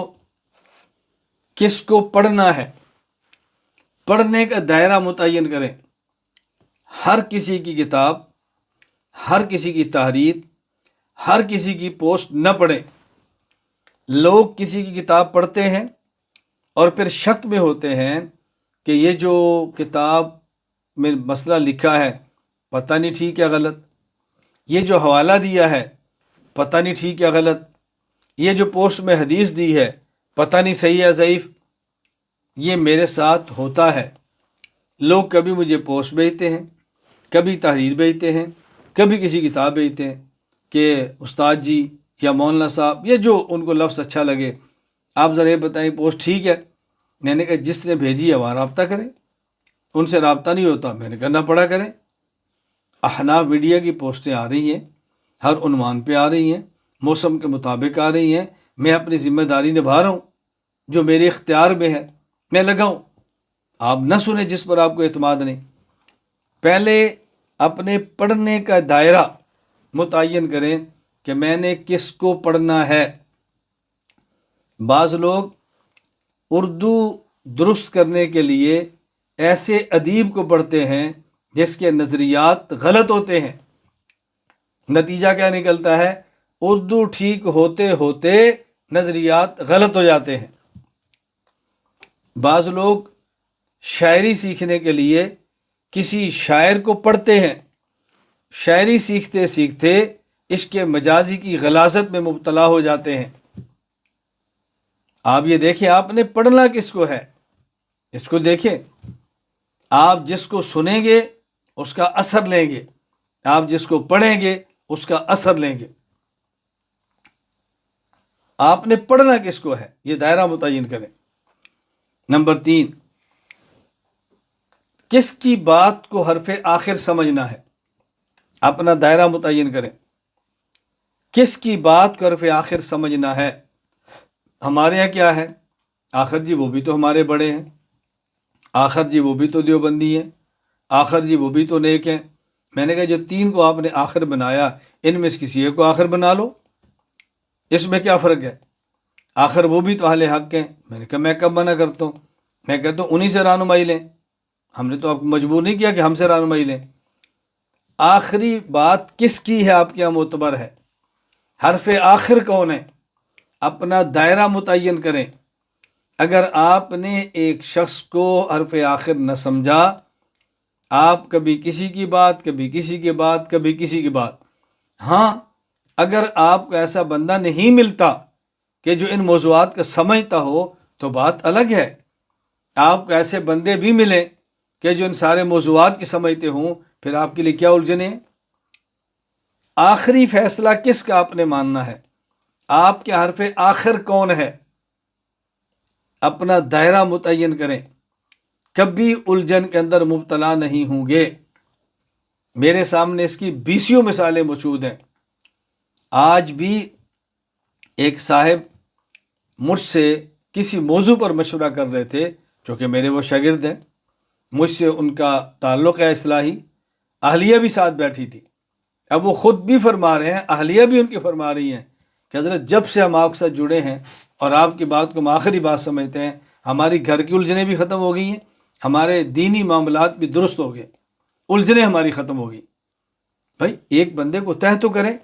Speaker 1: کس کو پڑھنا ہے، پڑھنے کا دائرہ متعین کریں۔ ہر کسی کی کتاب، ہر کسی کی تحریر، ہر کسی کی پوسٹ نہ پڑھیں۔ لوگ کسی کی کتاب پڑھتے ہیں اور پھر شک میں ہوتے ہیں کہ یہ جو کتاب میں مسئلہ لکھا ہے پتہ نہیں ٹھیک یا غلط، یہ جو حوالہ دیا ہے پتہ نہیں ٹھیک یا غلط، یہ جو پوسٹ میں حدیث دی ہے پتہ نہیں صحیح یا ضعیف۔ یہ میرے ساتھ ہوتا ہے۔ لوگ کبھی مجھے پوسٹ بھیجتے ہیں، کبھی تحریر بھیجتے ہیں، کبھی کسی کتاب بھیجتے ہیں کہ استاد جی یا مولانا صاحب یا جو ان کو لفظ اچھا لگے، آپ ذرا یہ بتائیں پوسٹ ٹھیک ہے۔ میں نے کہا جس نے بھیجی ہے وہاں رابطہ کریں، ان سے رابطہ نہیں ہوتا میں نے کہا نہ پڑھا کریں۔ احناف میڈیا کی پوسٹیں آ رہی ہیں، ہر عنوان پہ آ رہی ہیں، موسم کے مطابق آ رہی ہیں، میں اپنی ذمہ داری نبھا رہا ہوں، جو میرے اختیار میں ہے میں لگاؤں۔ آپ نہ سنیں جس پر آپ کو اعتماد نہیں۔ پہلے اپنے پڑھنے کا دائرہ متعین کریں کہ میں نے کس کو پڑھنا ہے۔ بعض لوگ اردو درست کرنے کے لیے ایسے ادیب کو پڑھتے ہیں جس کے نظریات غلط ہوتے ہیں، نتیجہ کیا نکلتا ہے؟ اردو ٹھیک ہوتے ہوتے نظریات غلط ہو جاتے ہیں۔ بعض لوگ شاعری سیکھنے کے لیے کسی شاعر کو پڑھتے ہیں، شاعری سیکھتے سیکھتے عشق مجازی کی غلاظت میں مبتلا ہو جاتے ہیں۔ آپ یہ دیکھیں آپ نے پڑھنا کس کو ہے، اس کو دیکھیں۔ آپ جس کو سنیں گے اس کا اثر لیں گے، آپ جس کو پڑھیں گے اس کا اثر لیں گے۔ آپ نے پڑھنا کس کو ہے یہ دائرہ متعین کریں۔ نمبر 3، کس کی بات کو حرف آخر سمجھنا ہے، اپنا دائرہ متعین کریں۔ کس کی بات کو حرف آخر سمجھنا ہے؟ ہمارے یہاں کیا ہے؟ آخر جی وہ بھی تو ہمارے بڑے ہیں، آخر جی وہ بھی تو دیوبندی ہیں، آخر جی وہ بھی تو نیک ہیں۔ میں نے کہا جو 3 کو آپ نے آخر بنایا ان میں سے کسی ایک کو آخر بنا لو، اس میں کیا فرق ہے؟ آخر وہ بھی تو اہل حق ہیں۔ میں نے کہا میں کب منع کرتا ہوں، میں کہتا ہوں انہی سے رہنمائی لیں، ہم نے تو آپ کو مجبور نہیں کیا کہ ہم سے رہنمائی لیں۔ آخری بات کس کی ہے آپ کے یہاں معتبر ہے؟ حرف آخر کون ہے؟ اپنا دائرہ متعین کریں۔ اگر آپ نے ایک شخص کو حرف آخر نہ سمجھا، آپ کبھی کسی کی بات، کبھی کسی کی بات، کبھی کسی کی بات۔ ہاں اگر آپ کو ایسا بندہ نہیں ملتا کہ جو ان موضوعات کا سمجھتا ہو تو بات الگ ہے۔ آپ کو ایسے بندے بھی ملیں کہ جو ان سارے موضوعات کی سمجھتے ہوں، پھر آپ کے لیے کیا الجھنیں ہیں؟ آخری فیصلہ کس کا آپ نے ماننا ہے؟ آپ کے حرف آخر کون ہے؟ اپنا دائرہ متعین کریں، کبھی الجھن کے اندر مبتلا نہیں ہوں گے۔ میرے سامنے اس کی 20 مثالیں موجود ہیں۔ آج بھی ایک صاحب مجھ سے کسی موضوع پر مشورہ کر رہے تھے، چونکہ میرے وہ شاگرد ہیں، مجھ سے ان کا تعلق ہے اصلاحی، اہلیہ بھی ساتھ بیٹھی تھی۔ اب وہ خود بھی فرما رہے ہیں، اہلیہ بھی ان کی فرما رہی ہیں کہ حضرت جب سے ہم آپ کے ساتھ جڑے ہیں اور آپ کی بات کو ہم آخری بات سمجھتے ہیں، ہماری گھر کی الجھنیں بھی ختم ہو گئی ہیں، ہمارے دینی معاملات بھی درست ہو گئے، الجھنیں ہماری ختم ہو گئی۔ بھائی ایک بندے کو طے تو کریں۔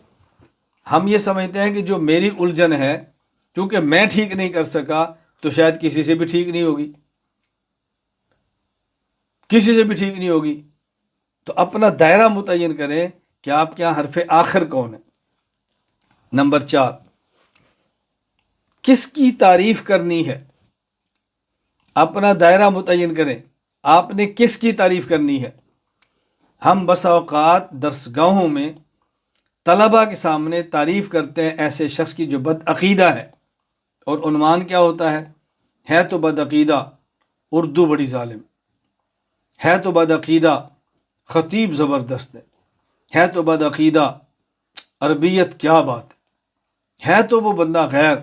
Speaker 1: ہم یہ سمجھتے ہیں کہ جو میری الجھن ہے کیونکہ میں ٹھیک نہیں کر سکا تو شاید کسی سے بھی ٹھیک نہیں ہوگی، کسی سے بھی ٹھیک نہیں ہوگی۔ تو اپنا دائرہ متعین کریں کہ آپ کے یہاں حرف آخر کون ہے۔ نمبر 4، کس کی تعریف کرنی ہے؟ اپنا دائرہ متعین کریں، آپ نے کس کی تعریف کرنی ہے؟ ہم بسا اوقات درسگاہوں میں طلباء کے سامنے تعریف کرتے ہیں ایسے شخص کی جو بد عقیدہ ہے، اور عنوان کیا ہوتا ہے تو بد عقیدہ اردو بڑی ظالم، ہے تو بد عقیدہ خطیب زبردست ہے تو بد عقیدہ عربیت کیا بات ہے تو وہ بندہ غیر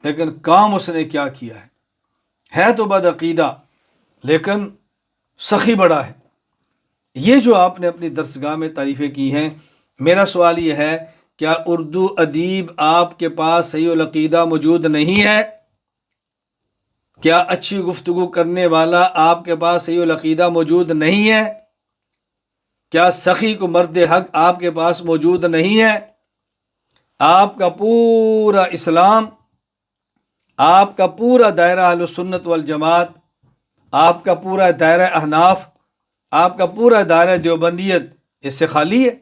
Speaker 1: لیکن کام اس نے کیا کیا ہے تو بد عقیدہ لیکن سخی بڑا ہے۔ یہ جو آپ نے اپنی درسگاہ میں تعریفیں کی ہیں، میرا سوال یہ ہے کیا اردو ادیب آپ کے پاس صحیح العقیدہ موجود نہیں ہے؟ کیا اچھی گفتگو کرنے والا آپ کے پاس صحیح العقیدہ موجود نہیں ہے؟ کیا سخی کو مرد حق آپ کے پاس موجود نہیں ہے؟ آپ کا پورا اسلام، آپ کا پورا دائرہ اہل سنت والجماعت، آپ کا پورا دائرہ احناف، آپ کا پورا دائرہ دیوبندیت اس سے خالی ہے؟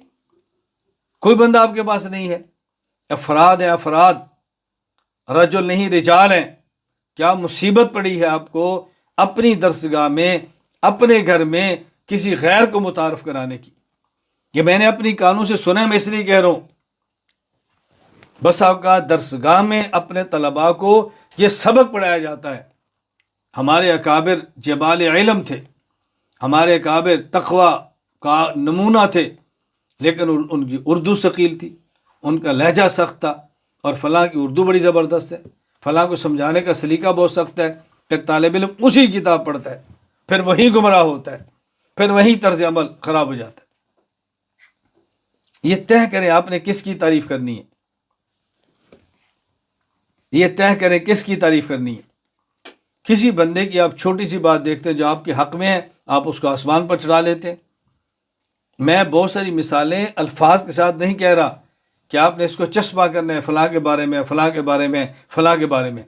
Speaker 1: کوئی بندہ آپ کے پاس نہیں ہے؟ افراد ہیں، افراد، رجل نہیں رجال ہیں۔ کیا مصیبت پڑی ہے آپ کو اپنی درسگاہ میں، اپنے گھر میں کسی غیر کو متعارف کرانے کی؟ یہ میں نے اپنی کانوں سے سنا ہے، میں اس لیے کہہ رہا ہوں۔ بس آپ کا درسگاہ میں اپنے طلباء کو یہ سبق پڑھایا جاتا ہے۔ ہمارے اکابر جبال علم تھے، ہمارے اکابر تقوی کا نمونہ تھے، لیکن ان کی اردو ثقیل تھی، ان کا لہجہ سخت تھا، اور فلاں کی اردو بڑی زبردست ہے، فلاں کو سمجھانے کا سلیقہ بہت سخت ہے۔ پھر طالب علم اسی کتاب پڑھتا ہے، پھر وہی گمراہ ہوتا ہے، پھر وہی طرز عمل خراب ہو جاتا ہے۔ یہ طے کریں آپ نے کس کی تعریف کرنی ہے، یہ طے کریں کس کی تعریف کرنی ہے۔ کسی بندے کی آپ چھوٹی سی بات دیکھتے ہیں جو آپ کے حق میں ہے، آپ اس کو آسمان پر چڑھا لیتے ہیں۔ میں بہت ساری مثالیں الفاظ کے ساتھ نہیں کہہ رہا کہ آپ نے اس کو چسپاں کرنا ہے فلاں کے بارے میں، فلاں کے بارے میں، فلاں کے بارے میں۔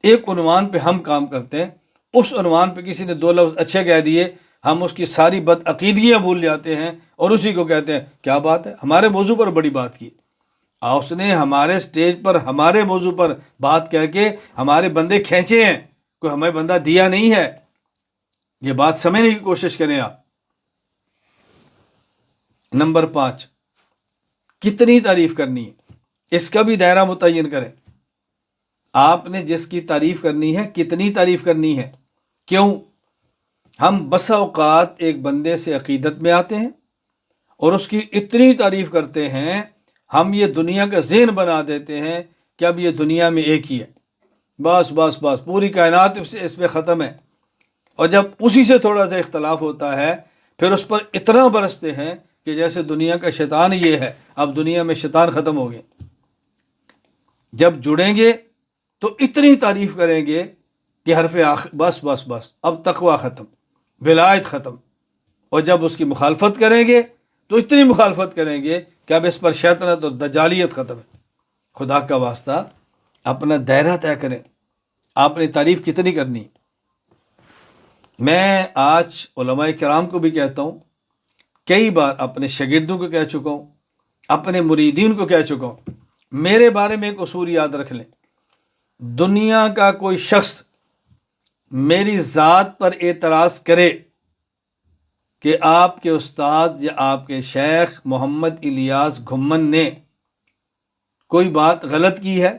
Speaker 1: ایک عنوان پہ ہم کام کرتے ہیں، اس عنوان پہ کسی نے دو لفظ اچھے کہہ دیے، ہم اس کی ساری بدعقیدگیاں بھول جاتے ہیں اور اسی کو کہتے ہیں کیا بات ہے، ہمارے موضوع پر بڑی بات کی۔ اس نے ہمارے سٹیج پر ہمارے موضوع پر بات کہہ کے ہمارے بندے کھینچے ہیں، کوئی ہمیں بندہ دیا نہیں ہے۔ یہ بات سمجھنے کی کوشش کریں آپ۔ نمبر 5، کتنی تعریف کرنی ہے، اس کا بھی دائرہ متعین کریں۔ آپ نے جس کی تعریف کرنی ہے کتنی تعریف کرنی ہے؟ کیوں؟ ہم بسا اوقات ایک بندے سے عقیدت میں آتے ہیں اور اس کی اتنی تعریف کرتے ہیں، ہم یہ دنیا کا ذہن بنا دیتے ہیں کہ اب یہ دنیا میں ایک ہی ہے، بس بس بس پوری کائنات اس پہ ختم ہے۔ اور جب اسی سے تھوڑا سا اختلاف ہوتا ہے، پھر اس پر اتنا برستے ہیں کہ جیسے دنیا کا شیطان یہ ہے، اب دنیا میں شیطان ختم ہو گئے۔ جب جڑیں گے تو اتنی تعریف کریں گے کہ حرف آخر، بس بس بس اب تقوی ختم، ولایت ختم۔ اور جب اس کی مخالفت کریں گے تو اتنی مخالفت کریں گے کہ اب اس پر شیطنت اور دجالیت ختم ہے۔ خدا کا واسطہ اپنا دائرہ طے کریں، آپ نے تعریف کتنی کرنی۔ میں آج علماء کرام کو بھی کہتا ہوں، کئی بار اپنے شاگردوں کو کہہ چکا ہوں، اپنے مریدین کو کہہ چکا ہوں، میرے بارے میں ایک اصول یاد رکھ لیں، دنیا کا کوئی شخص میری ذات پر اعتراض کرے کہ آپ کے استاد یا آپ کے شیخ محمد الیاس گھمن نے کوئی بات غلط کی ہے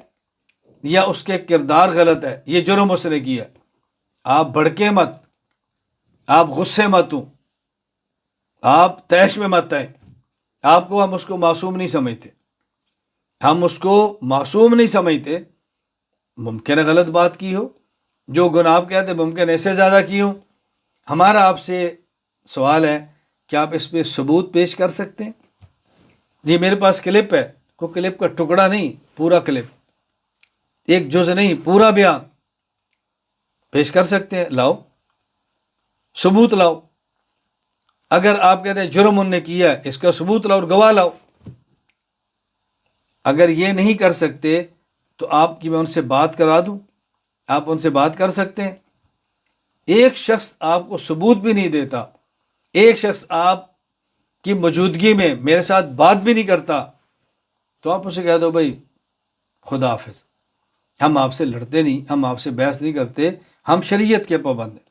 Speaker 1: یا اس کے کردار غلط ہے، یہ جرم اس نے کیا ہے، آپ بھڑکے مت، آپ غصے مت ہوں، آپ طیش میں مت آئیں۔ آپ کو ہم اس کو معصوم نہیں سمجھتے، ہم اس کو معصوم نہیں سمجھتے۔ ممکن ہے غلط بات کی ہو، جو گناہ آپ کہتے ممکن ایسے زیادہ کی ہوں۔ ہمارا آپ سے سوال ہے کہ آپ اس پہ ثبوت پیش کر سکتے ہیں؟ جی میرے پاس کلپ ہے، کوئی کلپ کا ٹکڑا نہیں، پورا کلپ، ایک جز نہیں، پورا بیان پیش کر سکتے ہیں، لاؤ ثبوت لاؤ۔ اگر آپ کہتے ہیں جرم انہوں نے کیا ہے، اس کا ثبوت لاؤ اور گواہ لاؤ۔ اگر یہ نہیں کر سکتے تو آپ کی میں ان سے بات کرا دوں، آپ ان سے بات کر سکتے ہیں۔ ایک شخص آپ کو ثبوت بھی نہیں دیتا، ایک شخص آپ کی موجودگی میں میرے ساتھ بات بھی نہیں کرتا، تو آپ اسے کہہ دو بھائی خدا حافظ، ہم آپ سے لڑتے نہیں، ہم آپ سے بحث نہیں کرتے، ہم شریعت کے پابند ہیں۔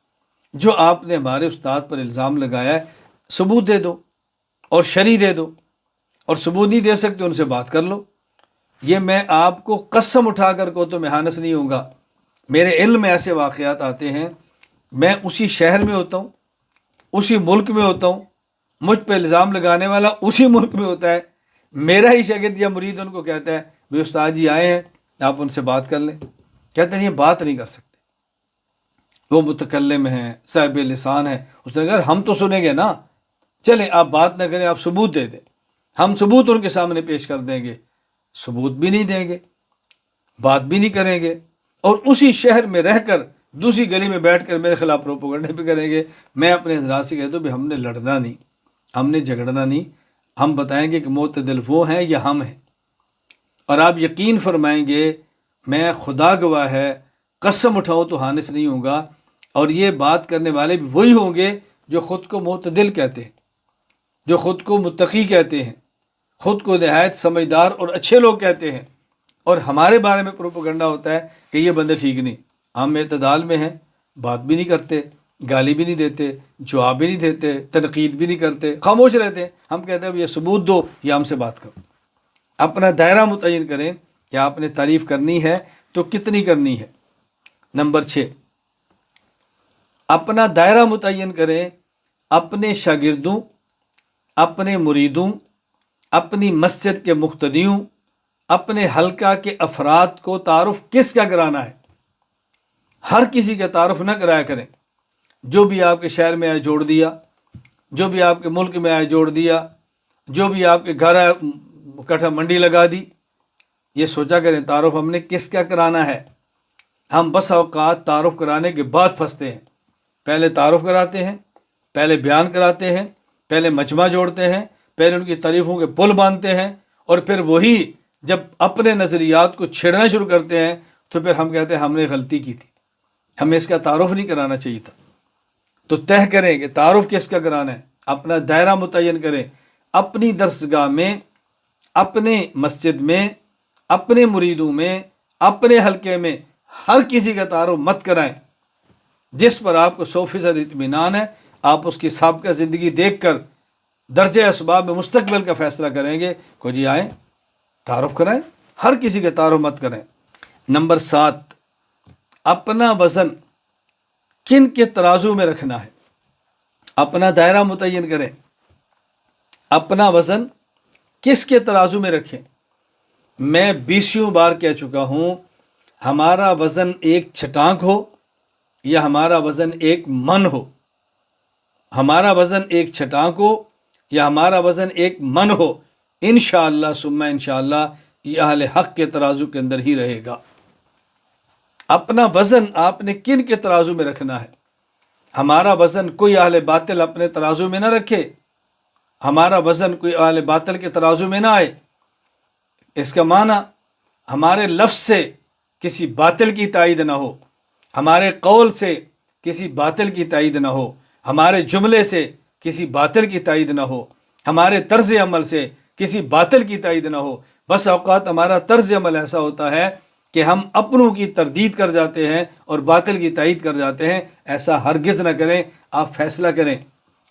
Speaker 1: جو آپ نے ہمارے استاد پر الزام لگایا ہے ثبوت دے دو اور شرح دے دو، اور ثبوت نہیں دے سکتے ان سے بات کر لو۔ یہ میں آپ کو قسم اٹھا کر کو تو میں ہانس نہیں ہوں گا، میرے علم میں ایسے واقعات آتے ہیں، میں اسی شہر میں ہوتا ہوں، اسی ملک میں ہوتا ہوں، مجھ پہ الزام لگانے والا اسی ملک میں ہوتا ہے، میرا ہی شاگرد یا مرید ان کو کہتا ہے بھائی استاد جی آئے ہیں، آپ ان سے بات کر لیں، کہتے ہیں یہ بات نہیں کر سکتے، وہ متکلم ہیں، صاحب لسان ہیں۔ اس نے کہا ہم تو سنیں گے نا، چلیں آپ بات نہ کریں، آپ ثبوت دے دیں، ہم ثبوت ان کے سامنے پیش کر دیں گے۔ ثبوت بھی نہیں دیں گے، بات بھی نہیں کریں گے، اور اسی شہر میں رہ کر دوسری گلی میں بیٹھ کر میرے خلاف پروپیگنڈے بھی کریں گے۔ میں اپنے حضرات سے کہتا ہوں بھی ہم نے لڑنا نہیں، ہم نے جھگڑنا نہیں، ہم بتائیں گے کہ معتدل وہ ہیں یا ہم ہیں، اور آپ یقین فرمائیں گے، میں خدا گواہ ہے، قسم اٹھاؤں تو حانث نہیں ہوں گا، اور یہ بات کرنے والے بھی وہی ہوں گے جو خود کو معتدل کہتے ہیں، جو خود کو متقی کہتے ہیں، خود کو نہایت سمجھدار اور اچھے لوگ کہتے ہیں، اور ہمارے بارے میں پروپیگنڈا ہوتا ہے کہ یہ بندے ٹھیک نہیں، ہم اعتدال میں ہیں، بات بھی نہیں کرتے، گالی بھی نہیں دیتے، جواب بھی نہیں دیتے، تنقید بھی نہیں کرتے، خاموش رہتے ہیں۔ ہم کہتے ہیں یہ ثبوت دو یا ہم سے بات کرو۔ اپنا دائرہ متعین کریں کہ آپ نے تعریف کرنی ہے تو کتنی کرنی ہے۔ نمبر 6، اپنا دائرہ متعین کریں، اپنے شاگردوں، اپنے مریدوں، اپنی مسجد کے مقتدیوں، اپنے حلقہ کے افراد کو تعارف کس کا کرانا ہے۔ ہر کسی کا تعارف نہ کرایا کریں، جو بھی آپ کے شہر میں آئے جوڑ دیا، جو بھی آپ کے ملک میں آئے جوڑ دیا، جو بھی آپ کے گھر آئے کٹھا منڈی لگا دی۔ یہ سوچا کریں تعارف ہم نے کس کا کرانا ہے۔ ہم بس اوقات تعارف کرانے کے بعد پھنستے ہیں، پہلے تعارف کراتے ہیں، پہلے بیان کراتے ہیں، پہلے مجمع جوڑتے ہیں، پہلے ان کی تعریفوں کے پل باندھتے ہیں، اور پھر وہی جب اپنے نظریات کو چھیڑنا شروع کرتے ہیں تو پھر ہم کہتے ہیں ہم نے غلطی کی تھی، ہمیں اس کا تعارف نہیں کرانا چاہیے تھا۔ تو طے کریں کہ تعارف کس کا کرانا ہے، اپنا دائرہ متعین کریں، اپنی درسگاہ میں، اپنے مسجد میں، اپنے مریدوں میں، اپنے حلقے میں ہر کسی کا تعارف مت کرائیں۔ جس پر آپ کو 100% اطمینان ہے، آپ اس کی سابقہ زندگی دیکھ کر درجہ اسباب میں مستقبل کا فیصلہ کریں گے کہ جی آئیں تعارف کرائیں، ہر کسی کا تعارف مت کریں۔ نمبر 7، اپنا وزن کن کے ترازو میں رکھنا ہے۔ اپنا دائرہ متعین کریں، اپنا وزن کس کے ترازو میں رکھیں۔ میں 20 بار کہہ چکا ہوں، ہمارا وزن ایک چھٹانک ہو یا ہمارا وزن ایک من ہو، ہمارا وزن ایک چھٹانک ہو یا ہمارا وزن ایک من ہو، انشاءاللہ ثم انشاءاللہ یہ اہل حق کے ترازو کے اندر ہی رہے گا۔ اپنا وزن آپ نے کن کے ترازو میں رکھنا ہے۔ ہمارا وزن کوئی اہل باطل اپنے ترازو میں نہ رکھے، ہمارا وزن کوئی اہل باطل کے ترازو میں نہ آئے۔ اس کا معنی ہمارے لفظ سے کسی باطل کی تائید نہ ہو، ہمارے قول سے کسی باطل کی تائید نہ ہو، ہمارے جملے سے کسی باطل کی تائید نہ ہو، ہمارے طرز عمل سے کسی باطل کی تائید نہ ہو۔ بس اوقات ہمارا طرز عمل ایسا ہوتا ہے کہ ہم اپنوں کی تردید کر جاتے ہیں اور باطل کی تائید کر جاتے ہیں۔ ایسا ہرگز نہ کریں۔ آپ فیصلہ کریں،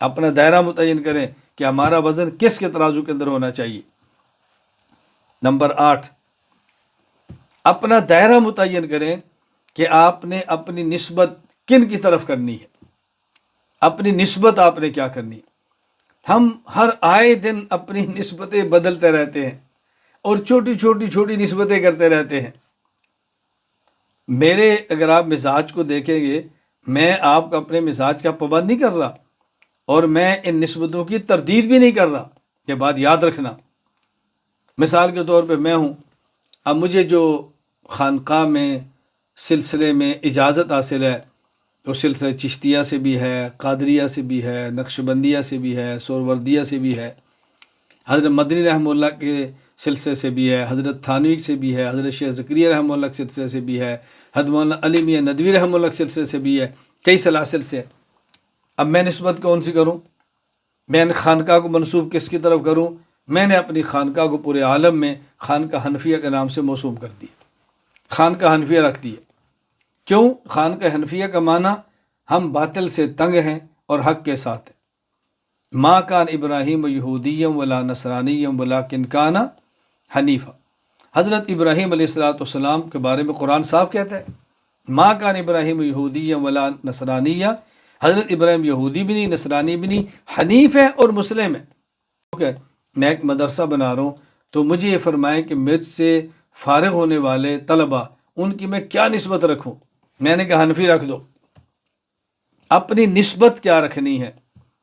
Speaker 1: اپنا دائرہ متعین کریں کہ ہمارا وزن کس کے ترازو کے اندر ہونا چاہیے۔ نمبر 8، اپنا دائرہ متعین کریں کہ آپ نے اپنی نسبت کن کی طرف کرنی ہے، اپنی نسبت آپ نے کیا کرنی ہے۔ ہم ہر آئے دن اپنی نسبتیں بدلتے رہتے ہیں اور چھوٹی نسبتیں کرتے رہتے ہیں۔ میرے اگر آپ مزاج کو دیکھیں گے، میں آپ کو اپنے مزاج کا پابند نہیں کر رہا، اور میں ان نسبتوں کی تردید بھی نہیں کر رہا، یہ بات یاد رکھنا۔ مثال کے طور پہ میں ہوں، اب مجھے جو خانقاہ میں سلسلے میں اجازت حاصل ہے، وہ سلسلہ چشتیہ سے بھی ہے، قادریہ سے بھی ہے، نقشبندیہ سے بھی ہے، سہروردیہ سے بھی ہے، حضرت مدنی رحمہ اللہ کے سلسلے سے بھی ہے، حضرت تھانوی سے بھی ہے، حضرت شیخ زکریا رحمہ اللہ کے سلسلے سے بھی ہے، حضرت مولانا علی میاں ندوی رحمہ اللہ کے سلسلے سے بھی ہے، کئی سلاسل سے۔ اب میں نسبت کون سی کروں؟ میں نے خانقاہ کو منسوب کس کی طرف کروں؟ میں نے اپنی خانقاہ کو پورے عالم میں خانقاہ حنفیہ کے نام سے موسوم کر دیا، خانقاہ حنفیہ رکھ دیا۔ کیوں؟ خانقاہ حنفیہ کا معنی ہم باطل سے تنگ ہیں اور حق کے ساتھ ہیں۔ ما کان ابراہیم یہودیم ولا نصرانیم ولکن کان حنیفا۔ حضرت ابراہیم علیہ السلام کے بارے میں قرآن صاف کہتا ہے، ما کان ابراہیم یہودیم ولا نصرانیہ، حضرت ابراہیم یہودی بھی نہیں، نصرانی بھی نہیں، حنیف ہے اور مسلم ہے۔ اوکے، میں ایک مدرسہ بنا رہا ہوں تو مجھے یہ فرمائیں کہ مجھ سے فارغ ہونے والے طلبہ، ان کی میں کیا نسبت رکھوں؟ میں نے کہا حنفی رکھ دو۔ اپنی نسبت کیا رکھنی ہے،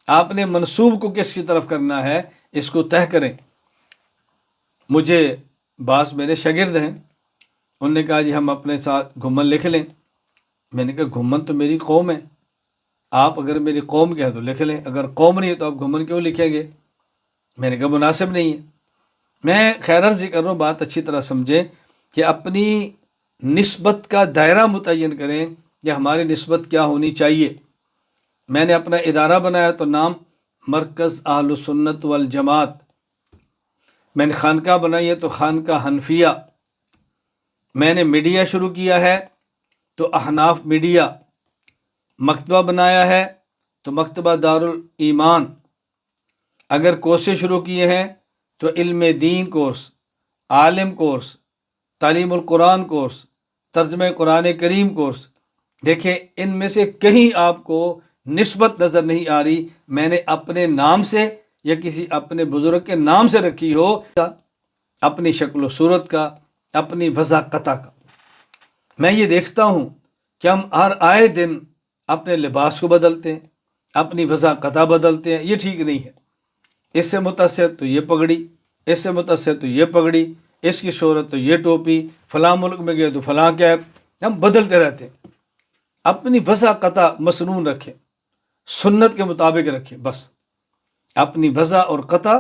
Speaker 1: آپ نے منسوب کو کس کی طرف کرنا ہے، اس کو طے کریں۔ مجھے بعض میرے شاگرد ہیں، انہوں نے کہا جی ہم اپنے ساتھ گھمن لکھ لیں۔ میں نے کہا گھمن تو میری قوم ہے، آپ اگر میری قوم کے ہیں تو لکھ لیں، اگر قوم نہیں ہے تو آپ گھمن کیوں لکھیں گے؟ میں نے کہا مناسب نہیں ہے۔ میں خیر عرض کر رہا ہوں، بات اچھی طرح سمجھیں کہ اپنی نسبت کا دائرہ متعین کریں کہ ہماری نسبت کیا ہونی چاہیے۔ میں نے اپنا ادارہ بنایا تو نام مرکز اہل السنت والجماعت، میں نے خانقاہ بنائی ہے تو خانقاہ حنفیہ، میں نے میڈیا شروع کیا ہے تو احناف میڈیا، مکتبہ بنایا ہے تو مکتبہ دارالایمان، اگر کورسیں شروع کیے ہیں تو علم دین کورس، عالم کورس، تعلیم القرآن کورس، ترجمہ قرآن کریم کورس۔ دیکھیں ان میں سے کہیں آپ کو نسبت نظر نہیں آ رہی میں نے اپنے نام سے یا کسی اپنے بزرگ کے نام سے رکھی ہو، اپنی شکل و صورت کا، اپنی وضاقتہ کا۔ میں یہ دیکھتا ہوں کہ ہم ہر آئے دن اپنے لباس کو بدلتے ہیں، اپنی وضاقتہ بدلتے ہیں، یہ ٹھیک نہیں ہے۔ اس سے متاثر تو یہ پگڑی، اس سے متاثر تو یہ پگڑی، اس کی شہرت تو یہ ٹوپی، فلاں ملک میں گئے تو فلاں کیپ، ہم بدلتے رہتے ہیں۔ اپنی وضاقتہ مسنون رکھیں، سنت کے مطابق رکھیں، بس اپنی وضع اور قطع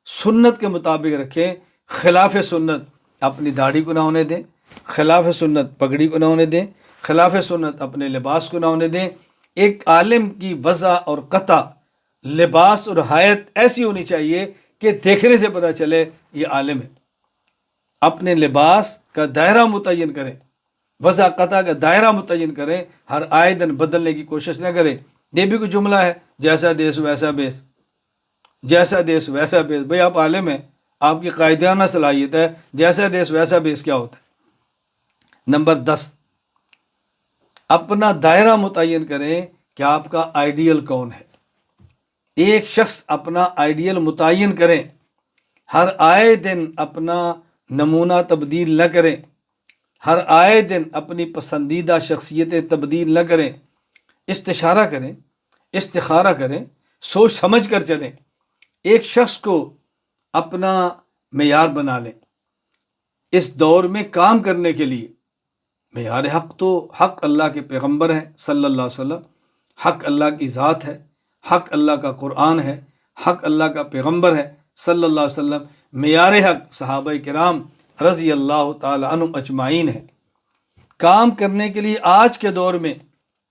Speaker 1: سنت کے مطابق رکھیں۔ خلاف سنت اپنی داڑھی کو نہ ہونے دیں، خلاف سنت پگڑی کو نہ ہونے دیں، خلاف سنت اپنے لباس کو نہ ہونے دیں۔ ایک عالم کی وضع اور قطع، لباس اور حیت ایسی ہونی چاہیے کہ دیکھنے سے پتہ چلے یہ عالم ہے۔ اپنے لباس کا دائرہ متعین کریں، وضع قطع کا دائرہ متعین کریں، ہر آئے دن بدلنے کی کوشش نہ کریں۔ یہ بھی کوئی جملہ ہے، جیسا دیس ویسا بیس، جیسا دیس ویسا بیس؟ بھئی آپ عالم ہیں، آپ کی قائدانہ صلاحیت ہے، جیسا دیس ویسا بیس کیا ہوتا ہے؟ نمبر 10، اپنا دائرہ متعین کریں کہ آپ کا آئیڈیل کون ہے۔ ایک شخص اپنا آئیڈیل متعین کریں، ہر آئے دن اپنا نمونہ تبدیل نہ کریں، ہر آئے دن اپنی پسندیدہ شخصیتیں تبدیل نہ کریں، استشارہ کریں، استخارہ کریں، سوچ سمجھ کر چلیں۔ ایک شخص کو اپنا معیار بنا لیں۔ اس دور میں کام کرنے کے لیے معیار حق تو حق اللہ کے پیغمبر ہیں صلی اللہ علیہ وسلم، حق اللہ کی ذات ہے، حق اللہ کا قرآن ہے، حق اللہ کا پیغمبر ہے صلی اللہ علیہ وسلم۔ معیار حق صحابہ کرام رضی اللہ تعالی عنہم اجمعین ہے۔ کام کرنے کے لیے آج کے دور میں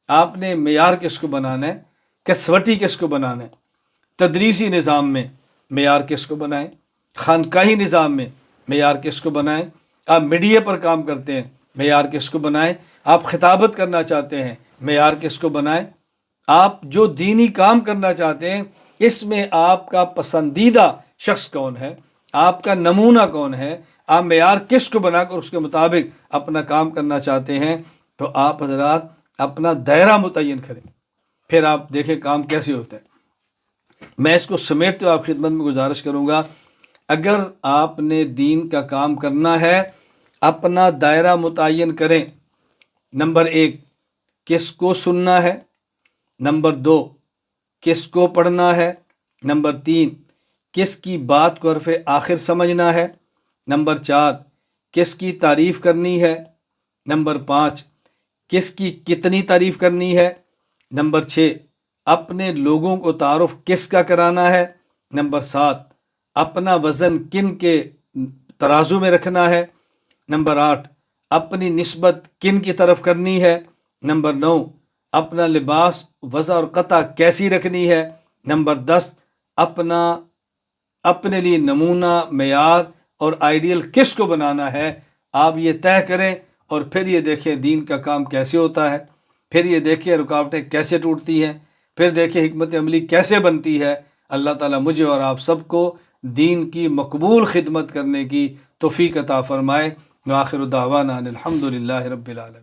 Speaker 1: آپ نے معیار کس کو بنانا ہے، کسوٹی کس کو بنانا ہے؟ تدریسی نظام میں معیار کس کو بنائیں، خانقاہی نظام میں معیار کس کو بنائیں، آپ میڈیا پر کام کرتے ہیں معیار کس کو بنائیں، آپ خطابت کرنا چاہتے ہیں معیار کس کو بنائیں، آپ جو دینی کام کرنا چاہتے ہیں اس میں آپ کا پسندیدہ شخص کون ہے، آپ کا نمونہ کون ہے، آپ معیار کس کو بنا کر اس کے مطابق اپنا کام کرنا چاہتے ہیں، تو آپ حضرات اپنا دائرہ متعین کریں، پھر آپ دیکھیں کام کیسے ہوتا ہے۔ میں اس کو سمیٹتے ہوئے آپ خدمت میں گزارش کروں گا، اگر آپ نے دین کا کام کرنا ہے اپنا دائرہ متعین کریں۔ نمبر 1، کس کو سننا ہے، نمبر 2، کس کو پڑھنا ہے، نمبر 3، کس کی بات کو حرف آخر سمجھنا ہے، نمبر 4، کس کی تعریف کرنی ہے، نمبر 5، کس کی کتنی تعریف کرنی ہے، نمبر 6، اپنے لوگوں کو تعارف کس کا کرانا ہے، نمبر 7، اپنا وزن کن کے ترازو میں رکھنا ہے، نمبر 8، اپنی نسبت کن کی طرف کرنی ہے، نمبر 9، اپنا لباس وضع اور قطع کیسی رکھنی ہے، نمبر 10، اپنے لیے نمونہ، معیار اور آئیڈیل کس کو بنانا ہے۔ آپ یہ طے کریں اور پھر یہ دیکھیں دین کا کام کیسے ہوتا ہے، پھر یہ دیکھیں رکاوٹیں کیسے ٹوٹتی ہیں، پھر دیکھیں حکمت عملی کیسے بنتی ہے۔ اللہ تعالیٰ مجھے اور آپ سب کو دین کی مقبول خدمت کرنے کی توفیق عطا فرمائے۔ وآخر دعوانا ان الحمد للہ رب العالمین۔